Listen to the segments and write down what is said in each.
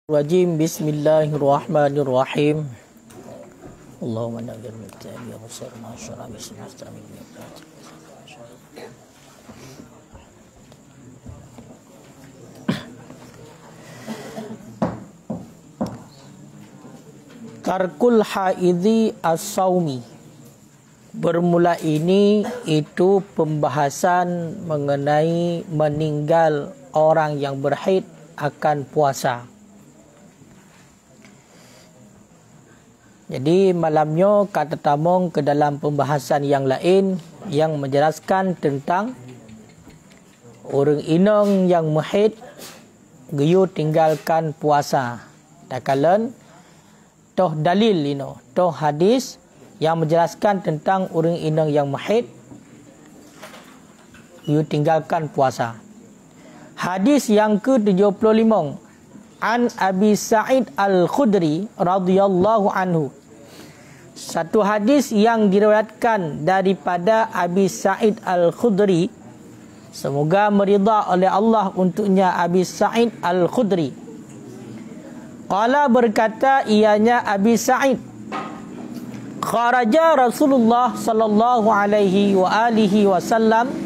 Rajim. Bismillahirrahmanirrahim. Allahumma nagir mutani ya besar masyarakat bismillahirrahmanirrahim. Tarkul haidhi as-saumi. Bermula ini itu pembahasan mengenai meninggal orang yang berhaid akan puasa. Jadi malamnya kata tamong ke dalam pembahasan yang lain yang menjelaskan tentang orang inang yang muhid geyu tinggalkan puasa. Takalan toh dalil ino, toh hadis yang menjelaskan tentang orang inang yang muhid geyu tinggalkan puasa. Hadis yang ke-75 An Abi Sa'id Al-Khudri radhiyallahu anhu. Satu hadis yang diriwayatkan daripada Abi Sa'id Al-Khudri, semoga meridha oleh Allah untuknya Abi Sa'id Al-Khudri. Qala berkata ianya Abi Sa'id, kharaja Rasulullah sallallahu alaihi wa alihi wasallam,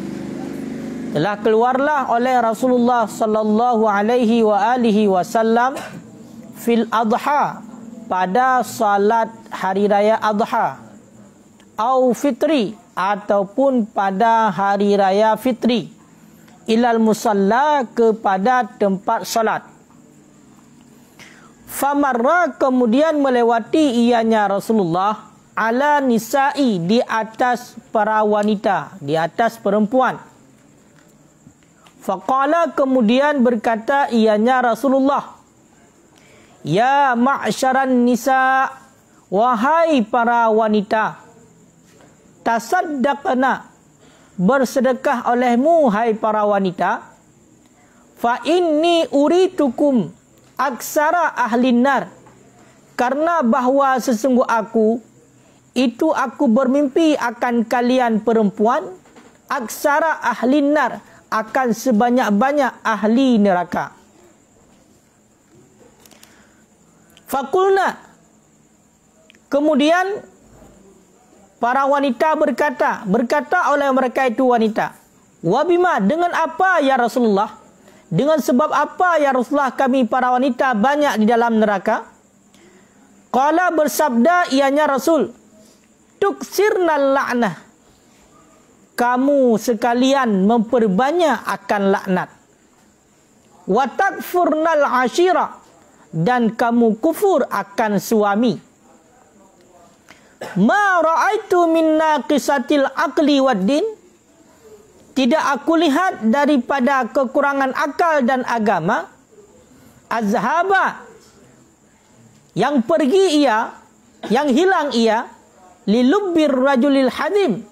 telah keluarlah oleh Rasulullah sallallahu alaihi wa alihi wasallam fil adha, pada salat hari raya adha, au fitri, ataupun pada hari raya fitri, ilal musalla, kepada tempat salat. Famarra, kemudian melewati ianya Rasulullah ala nisa'i, di atas para wanita, di atas perempuan. Faqala, kemudian berkata ianya Rasulullah, ya ma'syaran nisa, wahai para wanita, tasaddaqna, bersedekah olehmu hai para wanita, fa inni uritukum aksara ahlin nar, karena bahwa sesungguh aku bermimpi akan kalian perempuan, aksara ahlin nar, akan sebanyak-banyak ahli neraka. Fakulna, kemudian para wanita berkata oleh mereka itu wanita, wabima, dengan apa ya Rasulullah? Dengan sebab apa ya Rasulullah kami para wanita banyak di dalam neraka? Qala, bersabda ianya Rasul, tuksirnal la'nah, kamu sekalian memperbanyak akan laknat. Wa takfurnal ashira, dan kamu kufur akan suami. Ma ra'aitu min naqisatil aqli wad din, tidak aku lihat daripada kekurangan akal dan agama, azhaba, yang pergi ia, yang hilang ia, lilubbir rajulil hadim,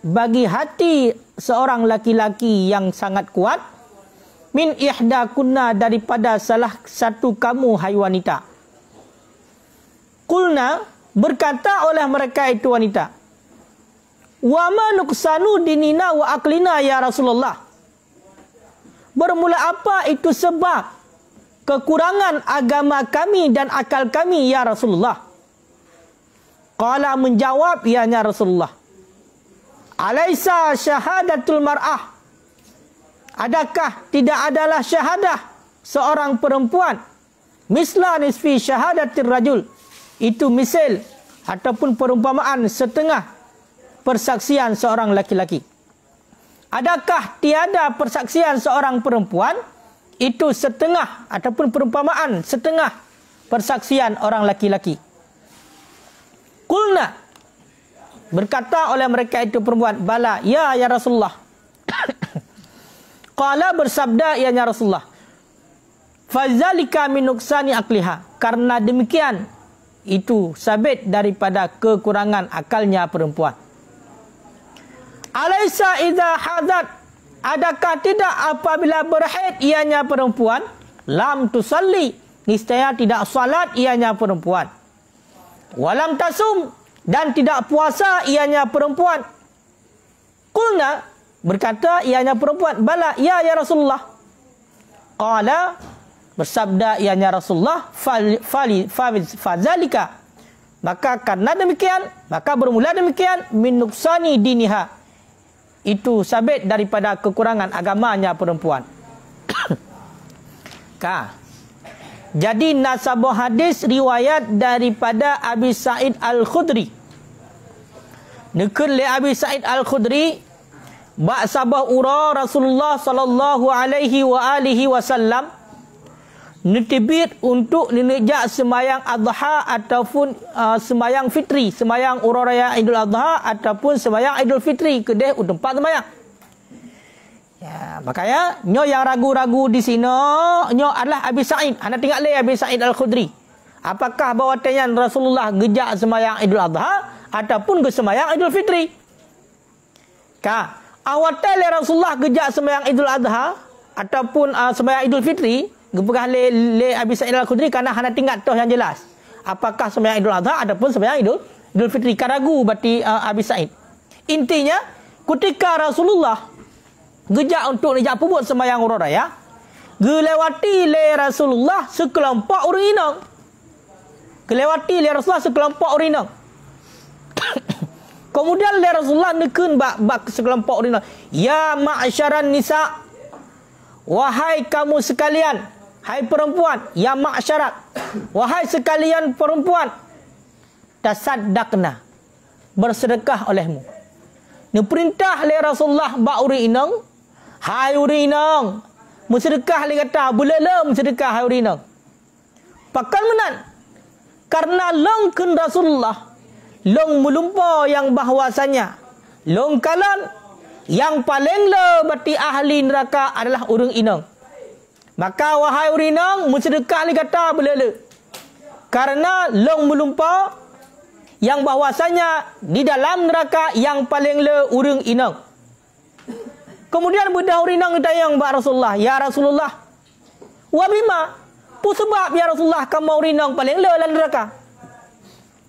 bagi hati seorang laki-laki yang sangat kuat, min ihda kunna, daripada salah satu kamu hai wanita. Qulna, berkata oleh mereka itu wanita, wa ma nuqsanu dinina wa aqlina ya Rasulullah, bermula apa itu sebab kekurangan agama kami dan akal kami ya Rasulullah? Qala, menjawab ianya Rasulullah, alaisa syahadatul mar'ah, adakah tidak adalah syahadah seorang perempuan, misla nisfi syahadatir rajul, itu misal ataupun perumpamaan setengah persaksian seorang laki-laki. Adakah tiada persaksian seorang perempuan itu setengah ataupun perumpamaan setengah persaksian orang laki-laki? Qulna, berkata oleh mereka itu perempuan, bala ya Rasulullah. Qala, bersabda ianya Rasulullah, fazalika min nuqsani aqliha, karena demikian itu sabit daripada kekurangan akalnya perempuan. Alaisa idza hadat, adakah tidak apabila berhaid ianya perempuan, lam tusalli, niscaya tidak salat ianya perempuan, walam tasum, dan tidak puasa ianya perempuan. Qulna, berkata ianya perempuan, bala ya Rasulullah. Qala, Bersabda ianya Rasulullah, fazalika, maka karena demikian, maka bermula demikian, min nuksani diniha, itu sabit daripada kekurangan agamanya perempuan. Jadi nasabah hadis riwayat daripada Abi Sa'id Al-Khudri. Nekun li Abi Sa'id Al-Khudri, ba sabah ura Rasulullah sallallahu alaihi wa alihi wasallam netibit untuk ninejak semayang adha ataupun semayang fitri, semayang ura raya Idul Adha ataupun semayang Idul Fitri, kedai tempat semayang. Ya, makanya nyo yang ragu-ragu di sini nyo adalah Abi Sa'id. Anda tengok le Abi Sa'id Al-Khudri. Apakah bahawatanya Rasulullah gejak semayang Idul Adha ataupun ke semayang Idul Fitri? Awatan le Rasulullah gejak semayang Idul Adha ataupun semayang Idul Fitri, gepegah le Abi Sa'id Al-Khudri karena hana tinggal toh yang jelas. Apakah semayang Idul Adha ataupun semayang Idul Fitri? Karagu berarti Abi Sa'id. Intinya ketika Rasulullah gejak untuk nejak pubut semayang urang raya, gelewati le Rasulullah sekelompok orang inang. Gelewati le Rasulullah sekelompok orang inang. Kemudian le Rasulullah nekun bak sekelompok orang inang. Ya ma'syaran nisa, wahai kamu sekalian, hai perempuan, ya ma'syarat, wahai sekalian perempuan, tasaddaqna, bersedekah olehmu. Ni perintah le Rasulullah bak orang inang. Hai urinang, bersedekah li kata, bolehlah bersedekah hai urinang. Pakan menan. Karena long kun Rasulullah, long melumpa yang bahwasanya long kalan yang paling le berarti ahli neraka adalah urang inang. Maka wahai urinang, bersedekah li kata, bolehlah. Karena long melumpa yang bahwasanya di dalam neraka yang paling le urang inang. Kemudian budak urinang ditanya kepada Rasulullah, ya Rasulullah, wabima, apa sebab ya Rasulullah kamu urinang paling le dalam neraka?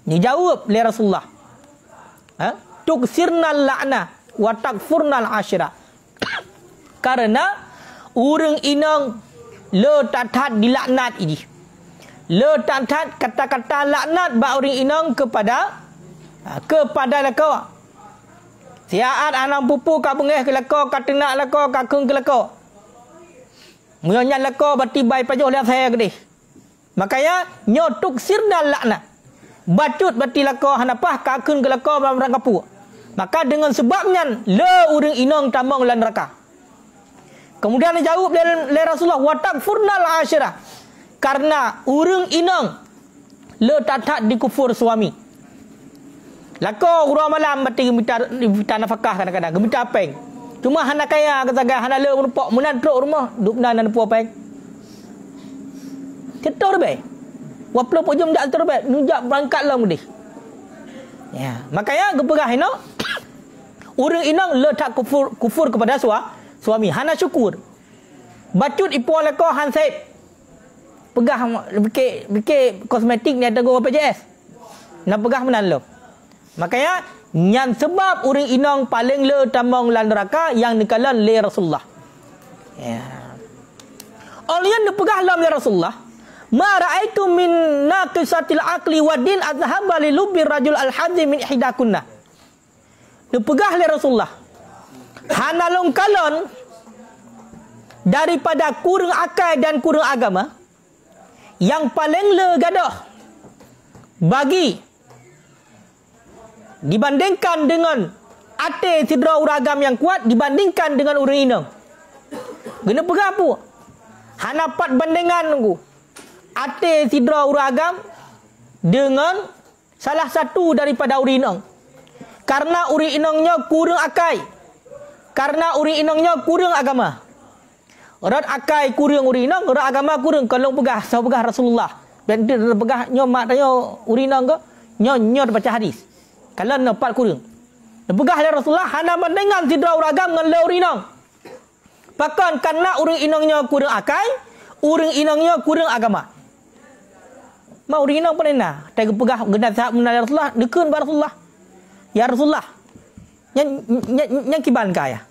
Dijawab oleh Rasulullah, tuksirnal la'na wa takfurnal asyira. Karena urang inang le tatat dilaknat ini. Le tatat kata-kata laknat ba urang inang kepada lakawa. Siaat anak pupu ka bengeh ke lako, ka tenak lako, ka keng ke lako. Menyanyi lako berarti baik pajuh lihat saya gede. Makanya nyotuk sirna lakna. Batut berarti lako hanapah ka keng ke lako dalam rangka pu. Maka dengan sebabnya le urang inang tambang lan neraka. Kemudian dijawab le Rasulullah, wa takfurnal asyirah. Karena urang inang le tatat dikufur suami. Lako urang malam berarti gemita nafkah kadang-kadang, gemita peng. Cuma hana kaya kata hana le merupak menan truk rumah, duk nan puak peng. Cetor be. Waplo pojom dak ter be, nujak berangkat lah mudi. Ya, makanya gepegah ino urang inang le tak kufur kepada suami, hana syukur. Bacut ipuan lako han saib. Pegah bikin kosmetik ni ada gua BPJS. Nak pegah menan lo. Makanya yang sebab urang inang paling le tambang lan neraka yang dikalan le Rasulullah. Ya. Olian dipegah lam le Rasulullah. Ma ra'aitu min naqisatil aqli wa din azhaba li lubbi rajul al-hadzi min ihdakunna. Dipegah le Rasulullah. Hana long kalon daripada kurang akal dan kurang agama yang paling le gadah bagi dibandingkan dengan ate sidra uragam yang kuat dibandingkan dengan urang inang. Gena pegah apa? Hana pat bandingan nunggu. Ate sidra uragam dengan salah satu daripada urang inang. Karena urang inangnya kurang akai. Karena urang inangnya kurang agama. Rat akai kurang urang inang, rat agama kurang. Kalau pegah, saya pegah Rasulullah. Ben dia pegah nyo mak tanya urang inang ke? Nyo baca hadis. Kalau nampak kurang. Pegah le Rasulullah hana bandingan sidra uragam dengan le urang inang. Bahkan karena urang inangnya kurang akai, urang inangnya kurang agama. Mau urang inang pun enak. Tak pegah genap sahab menal Rasulullah, dekun bar Rasulullah. Ya Rasulullah. Yang kiban kaya.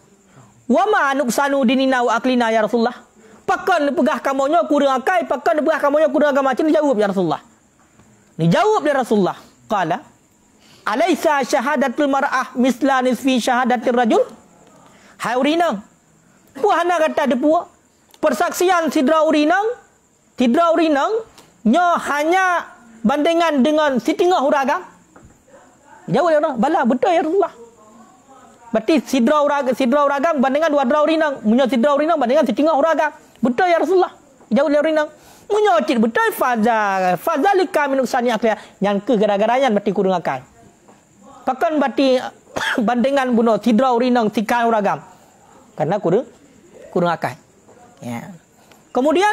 Wa ma nuksanu dinina wa aklina ya Rasulullah. Pakan lepegah kamunya kurang akai, pakan lepegah kamunya kurang agama. Macam ni jawab ya Rasulullah. Ni jawab dia Rasulullah. Qala, "Alaisa syahadatul mar'ah misla nisfi syahadatir rajul?" Hai urinang. Puhana kata depua, persaksian sidra urinang nya hanya bandingan dengan setengah huragam. Jawab dia, bala betul ya Rasulullah. Berarti sidra uragam bandingan dua dra urinang, munya sidra urinang bandingan setengah huragam. Betul ya Rasulullah. Jawab dia urinang. Munya cik betul fazalika min uksani akli. Yang ke gara-garanya berarti kurang akal. Pakan berarti bandingan bunuh sidra urinang tikan uragam. Karena kurang akal. Ya. Kemudian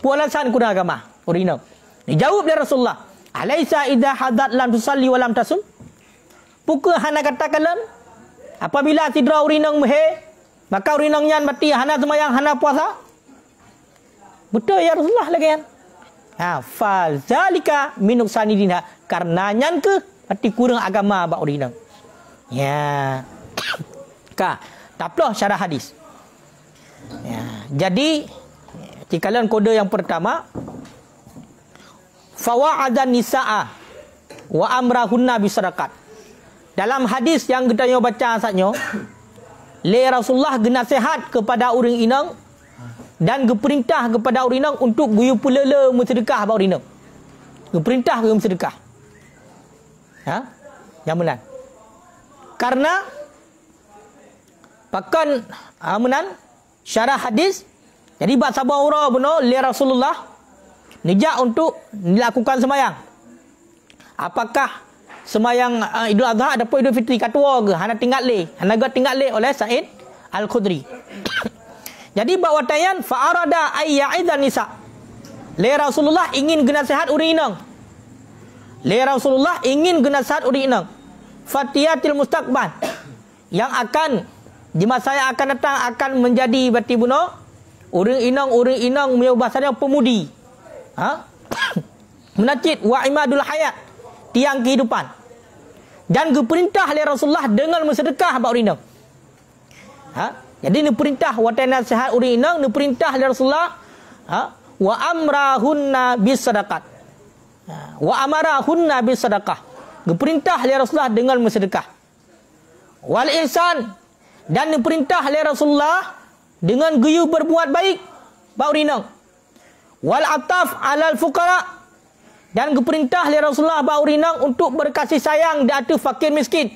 pualasan kurang agama urinang. Dijawab dia Rasulullah. Alaisa idza hadat lam tusalli wa lam tasum? Pukul hana katakanlah apabila sidra urinang mehe, maka urinang nyan mati hana semayang hana puasa. Betul ya Rasulullah lagi kan? Ha, fa zalika min nuqsani dinha. Karena nyan ke mati kurang agama ba urinang. Ya. Ka, taplah syarah hadis. Ya, jadi jikalau kode yang pertama fawa'adan nisa'a wa amrahunna bisadaqat. Dalam hadis yang kita baca saatnya, le Rasulullah genasihat kepada orang inang dan geperintah kepada orang inang untuk guyu pulele bersedekah ba orang inang. Geperintah guyu bersedekah. Ha? Yang benar. Karena pakan amanan syarah hadis, jadi bab sabar ura benar le Rasulullah nijak untuk dilakukan semayang. Apakah semayang Idul Adha ataupun Idul Fitri katua ke? Hana tinggal le. Hana gak tinggal le oleh Sa'id Al-Khudri. Jadi bawa tayan fa'arada ayya'idhan nisa. Le Rasulullah ingin genasihat uri inang. Le Rasulullah ingin genasihat uri inang. Fatiyatil mustaqbal. Yang akan di masa yang akan datang akan menjadi berarti bunuh orang inang punya bahasanya pemudi. Ha? Menacit wa imadul hayat, tiang kehidupan. Dan diperintah oleh Rasulullah dengan bersedekah bak urinang. Ha? Jadi ni perintah watan nasihat urinang, ni perintah oleh Rasulullah, ha? Wa amrahunna bisadaqat. Ha? Wa amarahunna bisadaqah. Diperintah oleh Rasulullah dengan bersedekah. Wal ihsan, dan diperintah oleh Rasulullah dengan guyu berbuat baik bak urinang. Wal ataf alal fuqara, dan diperintah oleh Rasulullah bak urinang untuk berkasih sayang di atas fakir miskin.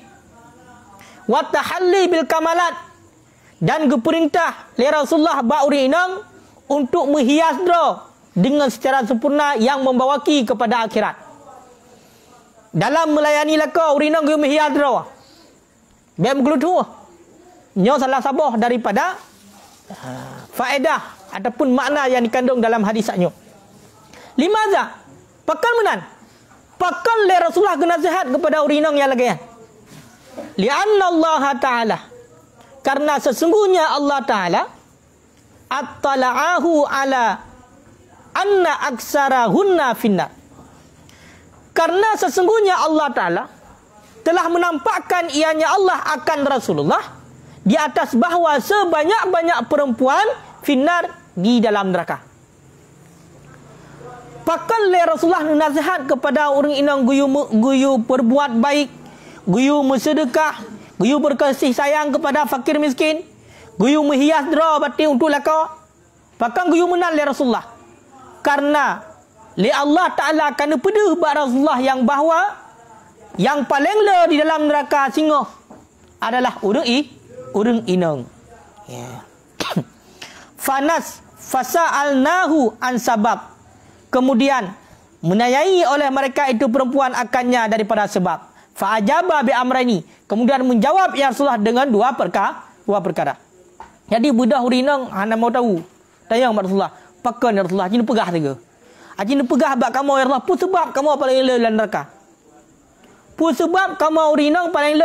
Wa tahalli bil kamalat, dan diperintah oleh Rasulullah bak urinang untuk menghias dra dengan secara sempurna yang membawaki kepada akhirat. Dalam melayani laka urinang guyu menghias dra. Biar menggelutu. Nyo salah sabah daripada faedah ataupun makna yang dikandung dalam hadisnya. Limaza? Pakan menan. Pakan le Rasulullah genasihat kepada urinang yang lagi. Lianna Allah Ta'ala, karena sesungguhnya Allah Ta'ala attala'ahu ala anna aksarahunna finnar. Karena sesungguhnya Allah Ta'ala telah menampakkan ianya Allah akan Rasulullah di atas bahawa sebanyak-banyak perempuan finnar di dalam neraka. Pakan le Rasulullah nasihat kepada orang inang guyu berbuat baik, guyu bersedekah, guyu berkasih sayang kepada fakir miskin, guyu menghias dera bati untuk laka. Pakan guyu menal le Rasulullah. Karena le Allah Ta'ala akan pedih bak Rasulullah yang bahawa yang paling le di dalam neraka singa adalah orang inang. Yeah. Fanas fasa'alnahu an sabab. Kemudian menanyai oleh mereka itu perempuan akannya daripada sebab. Fa'ajaba bi amrani. Kemudian menjawab ya Rasulullah dengan dua perkara. Jadi budak urinang hana mau tahu. Tanya Rasulullah, pakan ya Rasulullah, jin pegah tiga. Ajin pegah bak kamu ya Rasulullah, apa sebab kamu paling le dalam neraka? Apa sebab kamu urinang paling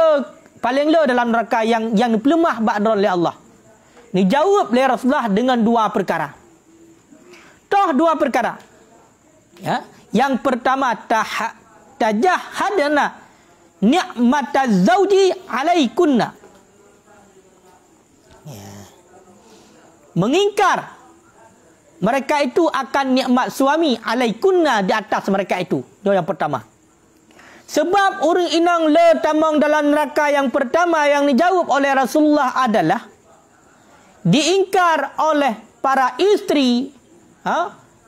le dalam neraka yang dipelemah bak oleh Allah? Dijawab oleh Rasulullah dengan dua perkara. Dua perkara. Ya, yang pertama tajahadna ni'mataz zauji alaikunna. Ya. Mengingkar mereka itu akan nikmat suami alaikunna di atas mereka itu. Itu yang pertama. Sebab orang inang le tamang dalam neraka yang pertama yang dijawab oleh Rasulullah adalah diingkar oleh para isteri,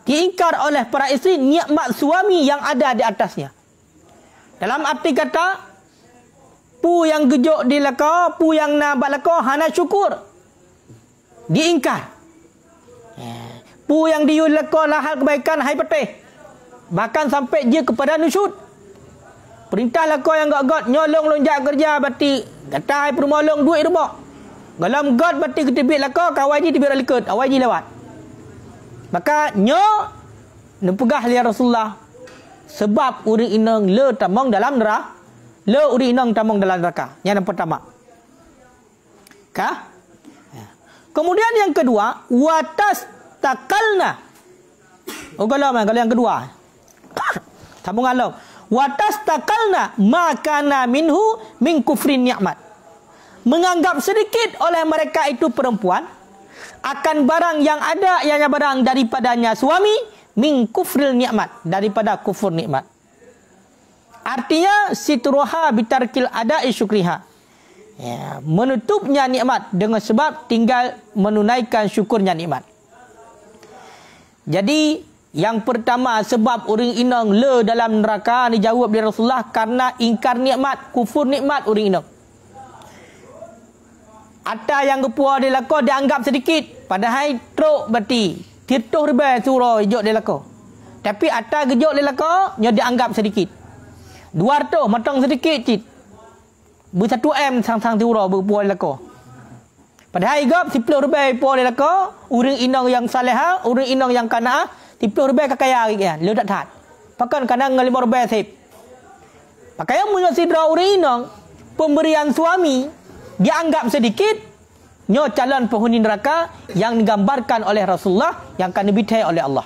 diingkar oleh para isteri nikmat suami yang ada di atasnya. Dalam arti kata, pu yang gejuk di laka, pu yang nabat laka, hana syukur. Diingkar. Pu yang diu laka lahal kebaikan, hai petih. Bahkan sampai dia kepada nusyud. Perintah laka yang gak-gat, nyolong lonjak kerja, berarti kata hai permolong duit rubak. Galam god berarti ketibit laka, kawai je tibit alikut, awai je lewat. Maka nyo nepegah lihat Rasulullah sebab uri inang le tamang dalam neraka, le uri inang tamang dalam neraka. Yang pertama. Kah? Kemudian yang kedua, watas takalna. Oh kalau yang kedua. Sambung alam. Watas takalna makana minhu min kufrin nikmat. Menganggap sedikit oleh mereka itu perempuan akan barang yang ada, ianya barang daripadanya suami, min kufril nikmat, daripada kufur nikmat. Artinya sitruha bitarkil ada'i syukriha, ya, menutupnya nikmat dengan sebab tinggal menunaikan syukurnya nikmat. Jadi yang pertama sebab orang inang le dalam neraka dijawab oleh Rasulullah karena ingkar nikmat, kufur nikmat orang inang. Ada yang kepuah dia laka dianggap sedikit, padahal truk berarti tirtuh ribai surah hijau dia laka. Tapi ada gejok dia laka nya dianggap sedikit. 200 matang sedikit cit. Ber 1 M sang-sang surah berpuah dia laka. Padahal igap 10 ribai puah dia laka, urang inang yang salihah, urang inang yang kanaah, 10 ribai kakaya kan, le tak tat. Pakan kadang 5 ribai sip. Pakai yang punya sidra urang inang, pemberian suami dianggap sedikit, nyo calon penghuni neraka yang digambarkan oleh Rasulullah yang akan dibitai oleh Allah.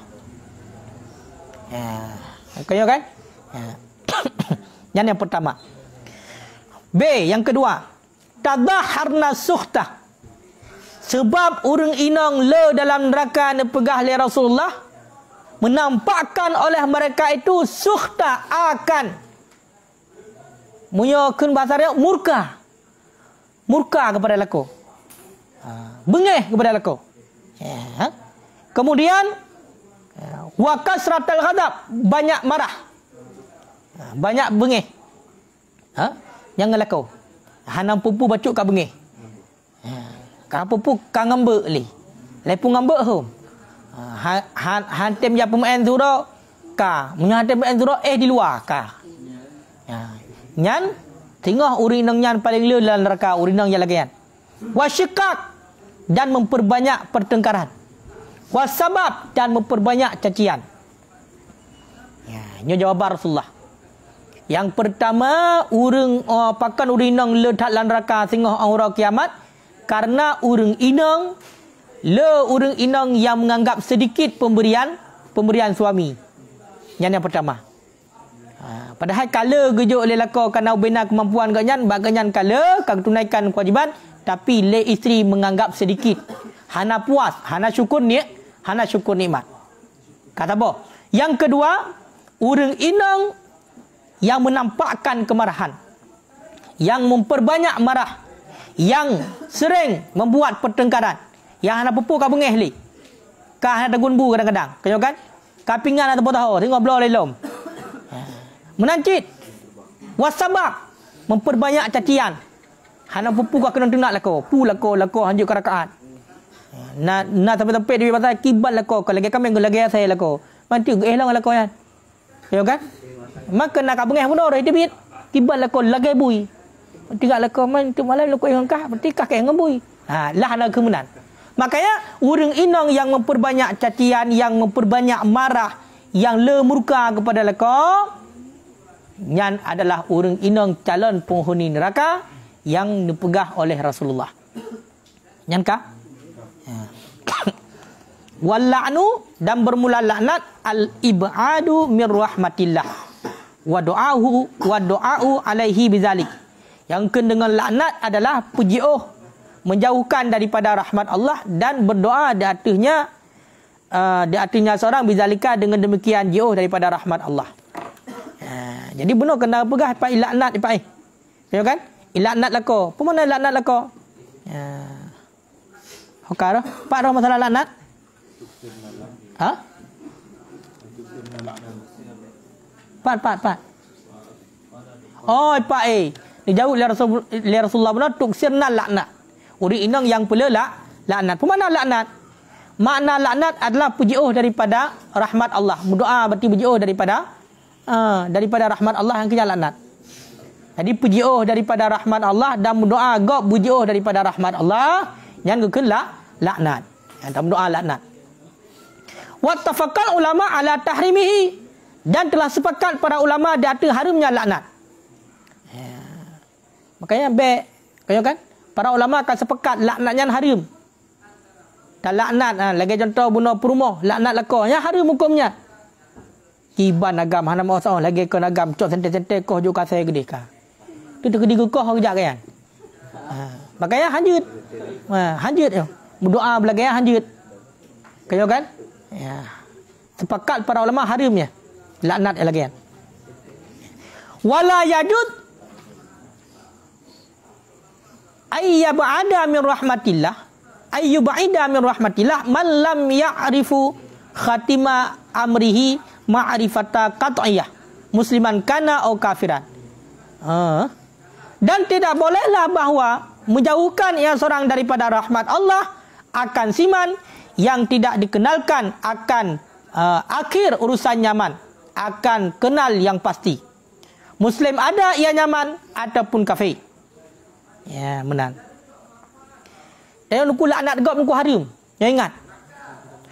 Kaya kan? Yang pertama. B, yang kedua. Tadaharna suhtah. Sebab urang inang le dalam neraka nepegah oleh Rasulullah menampakkan oleh mereka itu suhtah akan munyokeun bahasa dia murka. Murka kepada laku, bengeh kepada laku. Kemudian wakasratul ghadab, banyak marah, banyak bengeh. Jangan laku. Hanam pupu bacuk ka bengeh. Ka pupu ka ngambek li. Lepung ngambek hom. Hantem ya pemain zura ka, menyantem pemain zura di luar ka. Nyan tengah urinang yang paling le dalam neraka, urinang yang lagian. Wasyikak, dan memperbanyak pertengkaran. Wasabab, dan memperbanyak cacian. Ini jawaban Rasulullah. Yang pertama, pakan urinang le dalam neraka sehingga aura kiamat karena urang inang yang menganggap sedikit pemberian suami. Yang pertama. Padahal kala gejuk oleh laka kerana bina kemampuan ganyan, bak ganyan kala kag tunaikan kewajiban, tapi le isteri menganggap sedikit. Hana puas, hana syukur nikmat. Kata apa? Yang kedua, urang inang yang menampakkan kemarahan, yang memperbanyak marah, yang sering membuat pertengkaran, yang hana pupu ka bengeh li. Ka hana gunbu kadang-kadang. Kaya kan? Kapingan atau tahu, tengok belah lelom. Menancit, wasabak, memperbanyak cacian. Hana pupu kau kena tenak lako, lako hanjuk kerakaat. Na sampai dia pasal kibat lako, kalau lagi kami lagi saya lako. Mantu lang lako yan. Ya kan? Maka nak abengeh pun orang dia kibat lako lagi bui. Tinggal lako man tu malam lako yang kah, berarti kah yang ngembui. Lah nak kemunan. Makanya urang inang yang memperbanyak cacian, yang memperbanyak marah, yang le murka kepada lako, yang adalah urang inang calon penghuni neraka yang dipegah oleh Rasulullah. Nyankah? Wal la'nu, dan bermula laknat al-ib'adu min rahmatillah wa du'a'u alaihi bizalik. Yang dengan laknat adalah puji'uh, menjauhkan daripada rahmat Allah dan berdoa di atasnya Dia artinya seorang bizalika dengan demikian jauh daripada rahmat Allah. Jadi benar kena pegah pak ilaknat pak. Tengok kan? Ilaknat lako. Apa mana ilaknat lako? Hokar dah. Pak dah masalah laknat? Ha? Pat. Oh, pak Dia jauh li Rasulullah benar tuksirna laknat. Uri inang yang pula laknat. Apa mana laknat? Makna laknat adalah puji'uh daripada rahmat Allah. Berdoa berarti puji'uh daripada rahmat Allah yang kena laknat. Jadi puji'uh daripada rahmat Allah dan berdoa gop puji'uh daripada rahmat Allah yang kena laknat. Yang tak berdoa laknat. Wattafaqal ulama ala tahrimihi, dan telah sepakat para ulama di atas haramnya laknat. Makanya kaya kan? Para ulama akan sepakat laknatnya haram. Dan laknat lagi contoh bunuh perumah, laknat lako yang haram hukumnya. Kiban agam hana mau sah lagi ke agam cok sente-sente koh jo kasai gede ka. Tu gede koh kerja kan. Makanya hanjut. Hanjut yo. Berdoa belagi hanjut. Kaya kan? Ya. Sepakat para ulama haramnya laknat lagi kan. Wala yajud ayyab'ada min rahmatillah, ayyub'ida min rahmatillah man lam ya'rifu khatima amrihi ma'rifata qat'iyah musliman kana atau kafiran. Dan tidak bolehlah bahawa menjauhkan yang seorang daripada rahmat Allah akan siman yang tidak dikenalkan akan akhir urusan nyaman, akan kenal yang pasti. Muslim ada ia nyaman ataupun kafir. Ya, menang. Yang nuku laknat gop nuku haram. Yang ingat.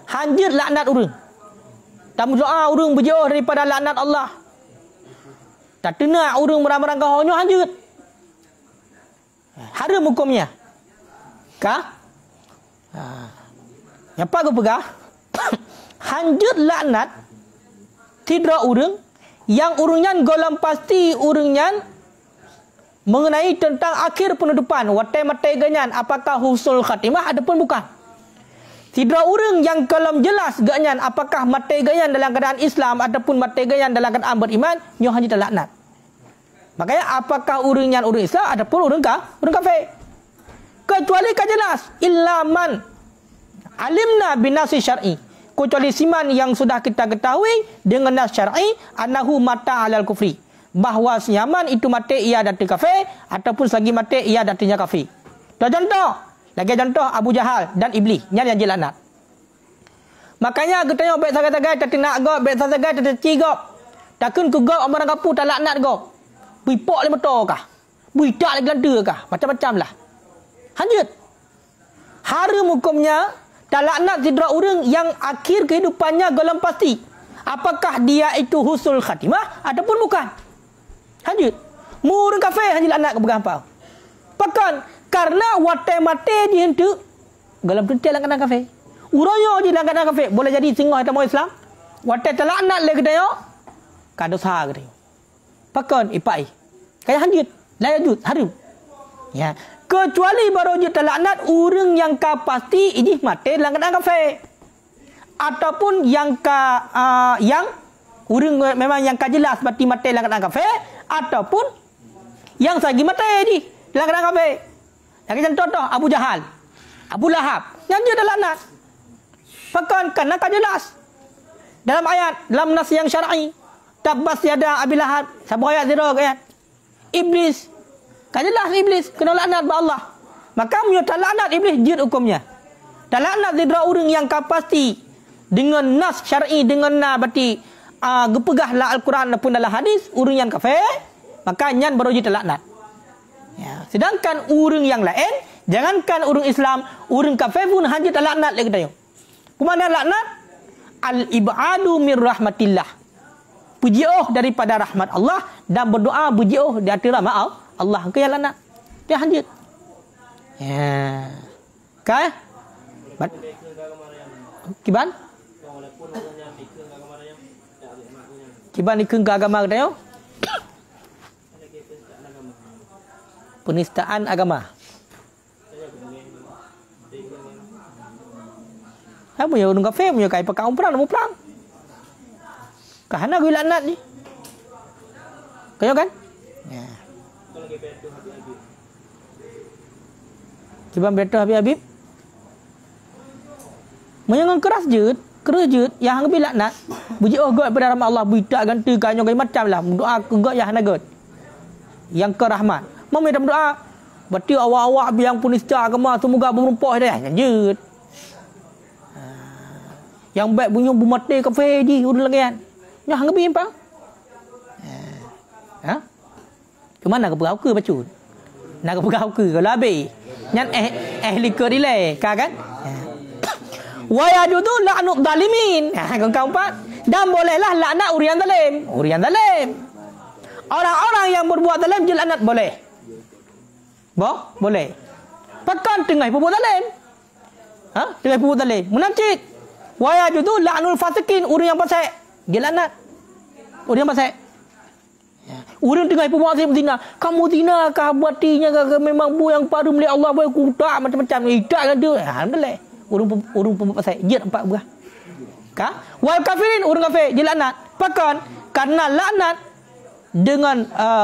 Hanjir laknat urang. Tak berdoa urang berjauh daripada laknat Allah. Tak kena urang merang-merang kahonyo hanjir. Haram hukumnya. Kah? Yang apa kau pegah? Hanjir laknat tidak urang yang urangnya golong pasti urangnya mengenai tentang akhir penutupan watai-matai ganyan apakah husnul khatimah ataupun bukan. Tidak orang yang kalam jelas ganyan apakah matai ganyan dalam keadaan Islam ataupun matai ganyan dalam keadaan beriman nyoh hanya laknat. Makanya apakah orang yang orang Islam ataupun orang kafir. Kecuali kan jelas illa man alimna binasi syar'i, kecuali siman yang sudah kita ketahui dengan nas syar'i annahu mata alal kufri, bahawa senyaman itu mati ia dati kafir ataupun selagi mati ia datinya kafir. Lagi contoh Abu Jahal dan Iblis yang jelanat. Makanya kita tengok baik sagai-sagai tak nak gop, baik sagai tak cigop. Takun ku gop orang kapu tak laknat gop. Bui pok le motor kah? Bui tak le gelanda kah? Macam-macam lah. Hanjut. Haram hukumnya tak laknat sidra orang yang akhir kehidupannya golong pasti. Apakah dia itu husnul khatimah ataupun bukan? Hanjut. Murung kafir hanjut laknat ke bergampang. Pakan karena watai mati dia itu golong tentu laknat kafir. Uroyo je laknat kafir boleh jadi singoh atau Islam. Watai talaknat le kedayo. Ka dosa ke. Pakan ipai. Kayak hanjut. Layajut haram. Ya. Kecuali baru je talaknat orang yang ka pasti ini mati laknat kafir. Ataupun yang yang orang memang yang ka jelas mati laknat kafir ataupun yang sagi mati ni laknat kafir. Lagi contoh Abu Jahal, Abu Lahab, yang dia dah laknat. Pakan karena ka jelas dalam ayat, dalam nas yang syar'i, tabbas yada Abi Lahab, sabar ayat zero ayat. Iblis, ka jelas Iblis kena laknat ba Allah. Maka mu tak laknat Iblis jid hukumnya. Tak laknat zidra orang yang ka pasti dengan nas syar'i, dengan berarti gepegah la Al-Quran ataupun dalam hadis orang yang kafir, maka nyan baru jid laknat. Ya, sedangkan orang yang lain, jangankan orang Islam, orang kafir pun hanya tak laknat lagi tayo. Pemana laknat? Al-ib'adu min rahmatillah. Puji'uh daripada rahmat Allah dan berdoa puji'uh di atas rahmat Allah. Kaya laknat. Dia hanjut. Ya. Kaya? Kiban? Kiban ikut ke agama tayo? Penistaan agama. Apa ya orang kafir punya kai pakai perang mau perang. Kahana gue laknat ni. Kaya kan? Ya. Cuba betul Habib. Menyangan keras je, kerejut yang lebih laknat. Buji oh God pada rahmat Allah budak ganti kanyo gay macam lah. Doa ke God yang hanagot. Yang ke rahmat. Meminta doa. Berarti awak-awak yang pun nisca agama semoga berumpah dia. Lanjut. Yang baik bunyi bumate kafe di udah lagi kan. Yang lebih impang. Ha? Ke mana ke berau ke bacut? Nak ke berau ke kalau habis. Nyan likor dilai, kan? Wa yajudu la'nut zalimin. Kau keempat. Dan bolehlah laknat urian zalim. Urian zalim. Orang-orang yang berbuat zalim je laknat boleh. Boleh. Pakan tengah berbuat zalim. Ha? Tengah berbuat zalim. Munafik. Wa yajudu la'nul fasikin, orang yang fasik. Dia laknat. Orang yang fasik. Orang tengah berbuat zina. Kamu zina kah buatinya kah memang bu yang padu milik Allah boleh kutak macam-macam. Tak kan dia. Alhamdulillah. Orang pembuat fasik. Dia empat buah. Kah? Wal kafirin, orang kafir. Dia laknat. Pakan karena laknat dengan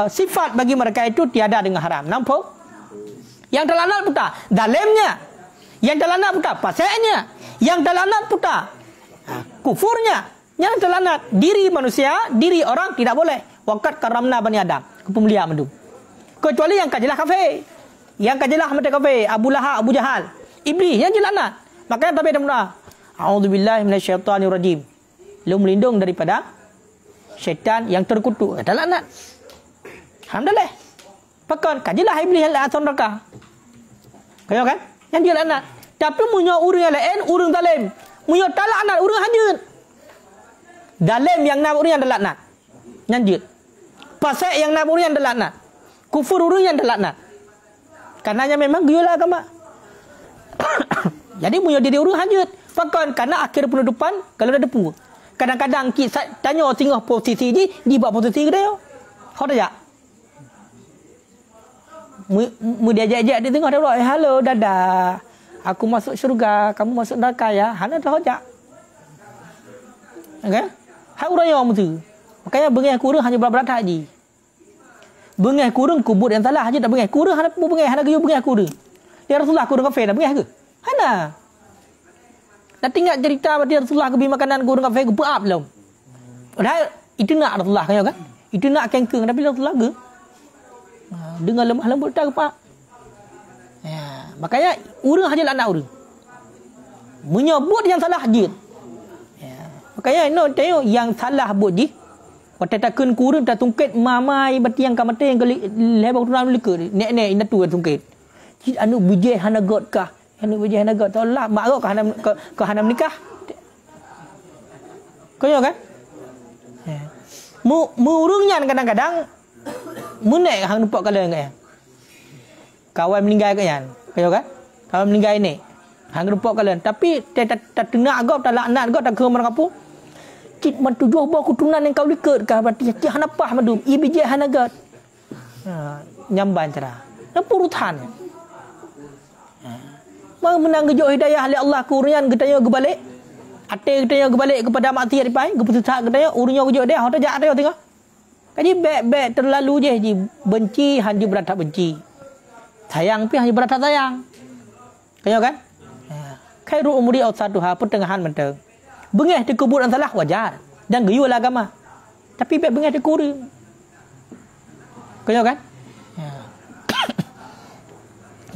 sifat bagi mereka itu tiada dengan haram. Nampak? Yang terlaknat putar zalimnya. Yang terlaknat putar fasiknya. Yang terlaknat putar kufurnya. Yang terlaknat diri manusia, diri orang tidak boleh. Waqad karamna bani Adam. Kepemuliaan mendung. Kecuali yang kajilah kafir. Yang kajilah mata kafir, Abu Lahab, Abu Jahal, iblis yang jelaknat. Makanya tapi ada doa. A'udzubillahi minasyaitonirrajim. Lu melindung daripada syaitan yang terkutuk. Kata laknat. Alhamdulillah. Pakan kajilah iblis yang atas neraka. Kaya kan? Yang dia laknat. Tapi punya orang yang lain, orang zalim. Punya tak laknat, orang hajut. Zalim yang nak orang yang laknat. Nyanjut. Fasik yang nak orang yang laknat. Kufur orang yang laknat. Karenanya memang gila agama. Jadi punya diri orang hajut. Pakan karena akhir penutupan kalau dah depu. Kadang-kadang kita tanya tengah posisi ni, dia buat posisi ke dia? Kau dah jak? Mu dia ajak dia tengok dia buat, "Hello, dadah. Aku masuk syurga, kamu masuk neraka ya." Hana dah ajak. Okey? Hak orang yang mesti. Makanya bengih kurang hanya berat haji. Bengih kurang kubur yang salah aja tak bengih. Kurang hana bengih, hana geyu bengih kurang. Ya Rasulullah kurang kafir dah bengih ke? Hana. Dah tinggal cerita bahawa Rasulullah ke makanan kurang kafir ke apa belum? Padahal itu nak Rasulullah kan? Itu nak kengkeng tapi Rasulullah ke? Dengan lemah lembut tak apa? Ya, makanya orang hanya anak orang. Menyebut yang salah je. Ya. Makanya tengok yang salah buat je. Waktu takkan kurang tak tungkit mamai bati yang kamate yang kali lebar tuan leka nek ina tu tungkit. Cik anu bujai hana god kah? Anu bujai hana god tolak mak kau ke hana menikah. Kau kan? Ya. Urungnya kadang-kadang menek hang nampak kalian kan. Kawan meninggal kan. Kau kan? Kawan meninggal ni. Hang nampak kalian tapi tak dengar agak tak laknat agak tak ke mana kapu. Cik mantujuh bawa kutunan yang kau likat kah berarti cik hanapah madum i bijak hanagat. Nyamban cara. Dan purutan. Mau menang gejo hidayah oleh Allah kurian getanya gebalik. Ate getanya gebalik kepada maksiat dipai, keputusan getanya urunyo gejo dia hoda jak dia tengok. Kaji bek terlalu je ji benci hanya berat benci. Sayang pi hanya berat sayang. Kaya kan? Khairu umuri awsatuha pertengahan menteng. Bengih di kubur salah wajar dan geyu lah agama. Tapi bek bengih di kurang. Kaya kan? Ya.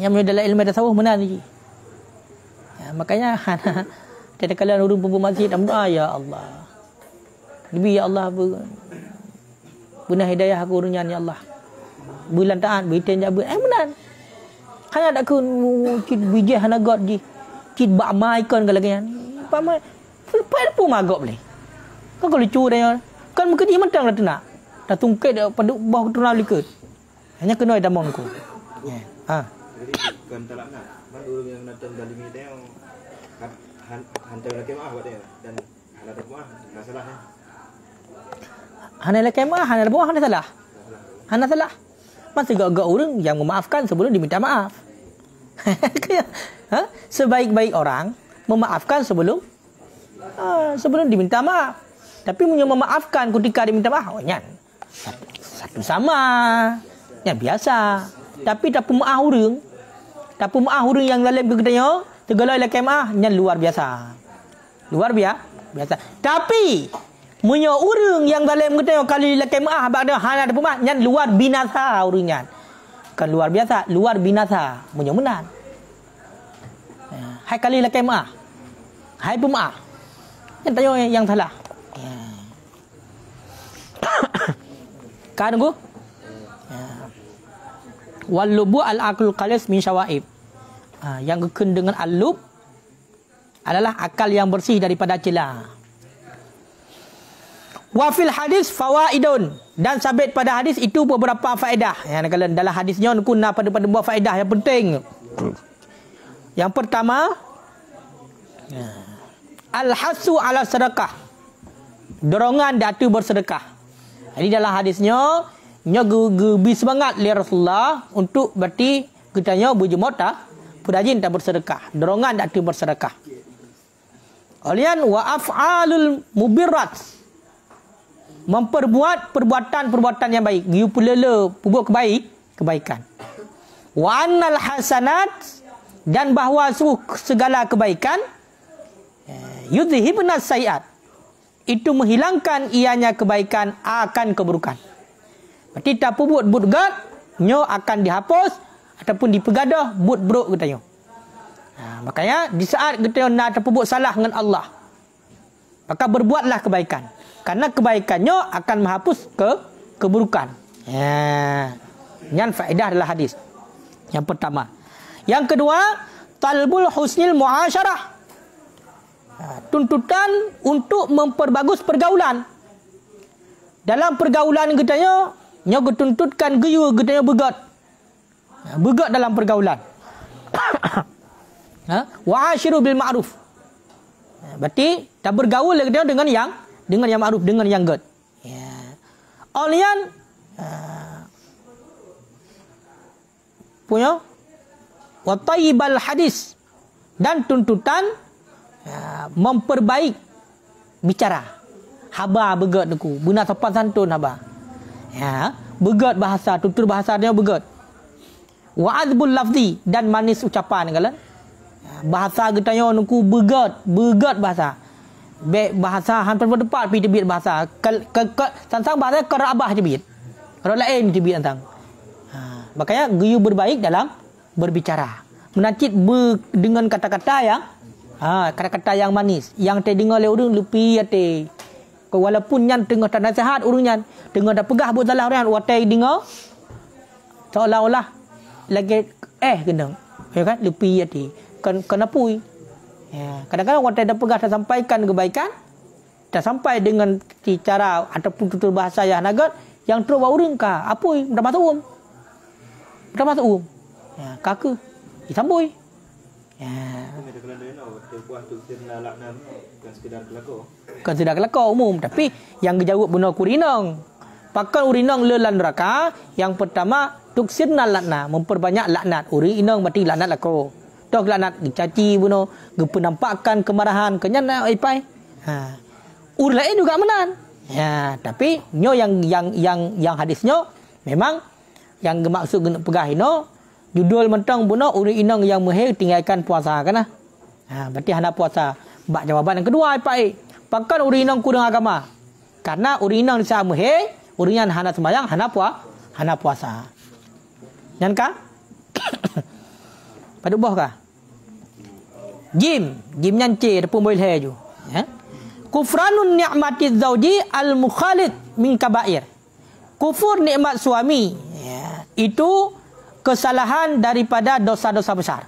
Yang dalam ilmu tasawuf benar ni. Ya, makanya tiada kalian urus pembuat masjid doa ya Allah. Nabi ya Allah benar hidayah aku urunyan ya Allah. Bulan taat bitin jabu benar. Hanya tak kun cid bijih hana god ji. Cid bak mai kon kalagian. Pak mai Lepas pun magok boleh. Kau kalau lucu dia. Kan muka dia mentang dah tenak. Dah tungkit dia pada bawah keturunan likat. Hanya kena ada mon ku. Ha. Kan tak nak. Baru orang yang datang dari dia hantar lagi maaf buat dia dan hana ada maaf. Tak salah ya. Hana lagi maaf, hana ada maaf, hana salah. Hana salah. Masih gak orang yang memaafkan sebelum diminta maaf. Ha? Sebaik-baik orang memaafkan sebelum diminta maaf. Tapi punya memaafkan ketika diminta maaf, nyan satu sama, ya biasa. Tapi tak pemaaf orang, yang dalam kegetanya segala lakai maaf, nyan luar biasa. Tapi punya orang yang dalam kegetanya kali lakai maaf, bagda hana ada pemaaf, nyan luar binasa orangnya. Kan luar biasa, luar binasa, punya menan. Hai kali lakai maaf, hai pemaaf, yang tanya yang salah. Kan tunggu. Wal-lubu al-aqlul qalis min syawaib. Yang kekun dengan al-lub adalah akal yang bersih daripada celah. Wa fil hadis fawaidun, dan sabit pada hadis itu beberapa faedah. Yang kalau dalam hadisnya kuna pada buah faedah yang penting. Yang pertama, al-hasu ala sedekah. Dorongan datu bersedekah. Jadi dalam hadisnya gebi semangat li Rasulullah untuk berarti kitanya berjemaah tak berajin tak bersedekah. Dorongan datu bersedekah. Alian wa af'alul mubirrat, memperbuat perbuatan yang baik. You pula buat kebaikan. Wa annal hasanat, dan bahawa segala kebaikan yudhibna sayiat, itu menghilangkan ianya kebaikan akan keburukan. Berarti tak buat buruk nyo akan dihapus ataupun dipegadah buat buruk katanya. Makanya di saat kita nak terpubuk salah dengan Allah, maka berbuatlah kebaikan, karena kebaikannya akan menghapus keburukan. Yang faedah adalah hadis yang pertama. Yang kedua, talbul husnil muasyarah, tuntutan untuk memperbagus pergaulan. Dalam pergaulan katanya nya dituntutkan geyu katanya begat dalam pergaulan. Wa ashiru bil ma'ruf, berarti tak bergaul katanya dengan yang ma'ruf, dengan yang good. Olian punya wa tayyibal hadis, dan tuntutan memperbaik bicara. Haba begat aku, guna sopan santun haba. Begat bahasa, tutur bahasa dia begat. Wa azbul lafzi, dan manis ucapan kalian. Bahasa getanya nuku begat bahasa. Bahasa hampir berdepan pi tebit bahasa. Tentang bahasa kerabah tebit. Kalau lain tebit tentang. Makanya geyu berbaik dalam berbicara. Menacit dengan kata-kata yang manis, yang terdengar oleh orang lebih hati. Walaupun yang tengah tak nasihat orang yang tengah dah pegah buat salah orang, watai dengar seolah-olah lagi kena, ya kan, lebih hati. Kenapa? Kadang-kadang watai dah pegah tak sampaikan kebaikan, tak sampai dengan cara ataupun tutur bahasa yang nagat, yang terus orang ka apa? Dah masuk kaka disambui. Kan sekedar kelakar umum, tapi yang dijawab benar kurinang. Pakan urinang lelan neraka. Yang pertama tuksirna lakna, memperbanyak laknat. Urinang berarti laknat lako. Tok laknat dicaci benar, penampakan kemarahan, kenyana ipai. Ur lain juga menan. Tapi nyo yang hadisnya memang yang maksud guna pegah ino judul mentang buno uri inang yang mehe tinggalkan puasa kan. Berarti hana puasa. Bak jawaban yang kedua ipai. Pakan uri inang kurang agama. Karena uri inang sa mehe, uri yang hana sembahyang, hana puasa. Nyan ka? Pada boh ka? Jim nyan C depan boleh he ju. Kufranun ni'matiz zauji al-mukhalid min kabair. Kufur nikmat suami, itu kesalahan daripada dosa-dosa besar.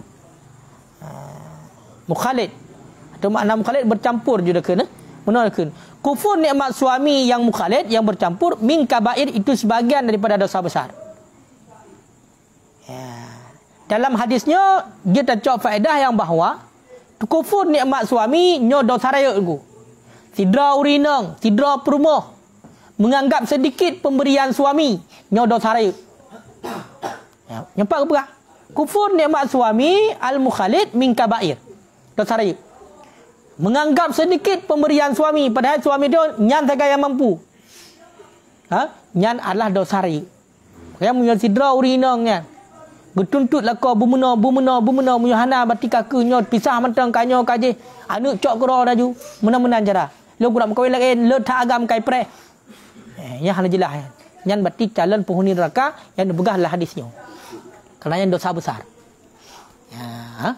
Mukhalid atau makna mukhalid bercampur juga kena. Benar ke? Kufur nikmat suami yang mukhalid, yang bercampur, min kabair, itu sebahagian daripada dosa besar. Dalam hadisnya dia tercok faedah yang bahawa kufur nikmat suami nyo dosa raya ku. Sidra urinang, sidra perumah, menganggap sedikit pemberian suami nyo dosa raya. Nampak ke? Kufur nikmat suami al-mukhalid min kabair, dosa raya. menganggap sedikit pemberian suami, padahal suami dia nyan sagai yang mampu. Nyan adalah dosari. Makanya punya sidra urinang kan. Getuntut laka bumena munyo hana bati kaka nyo pisah mentang kanyo kaje. Anu cok kero daju. Menan-menan cara. Lo guna mkawin lagi le tak agam kai pre. Ya hana jelas. Nyan bati calon penghuni neraka yang begahlah hadisnya. Kerana yang dosa besar. Ya,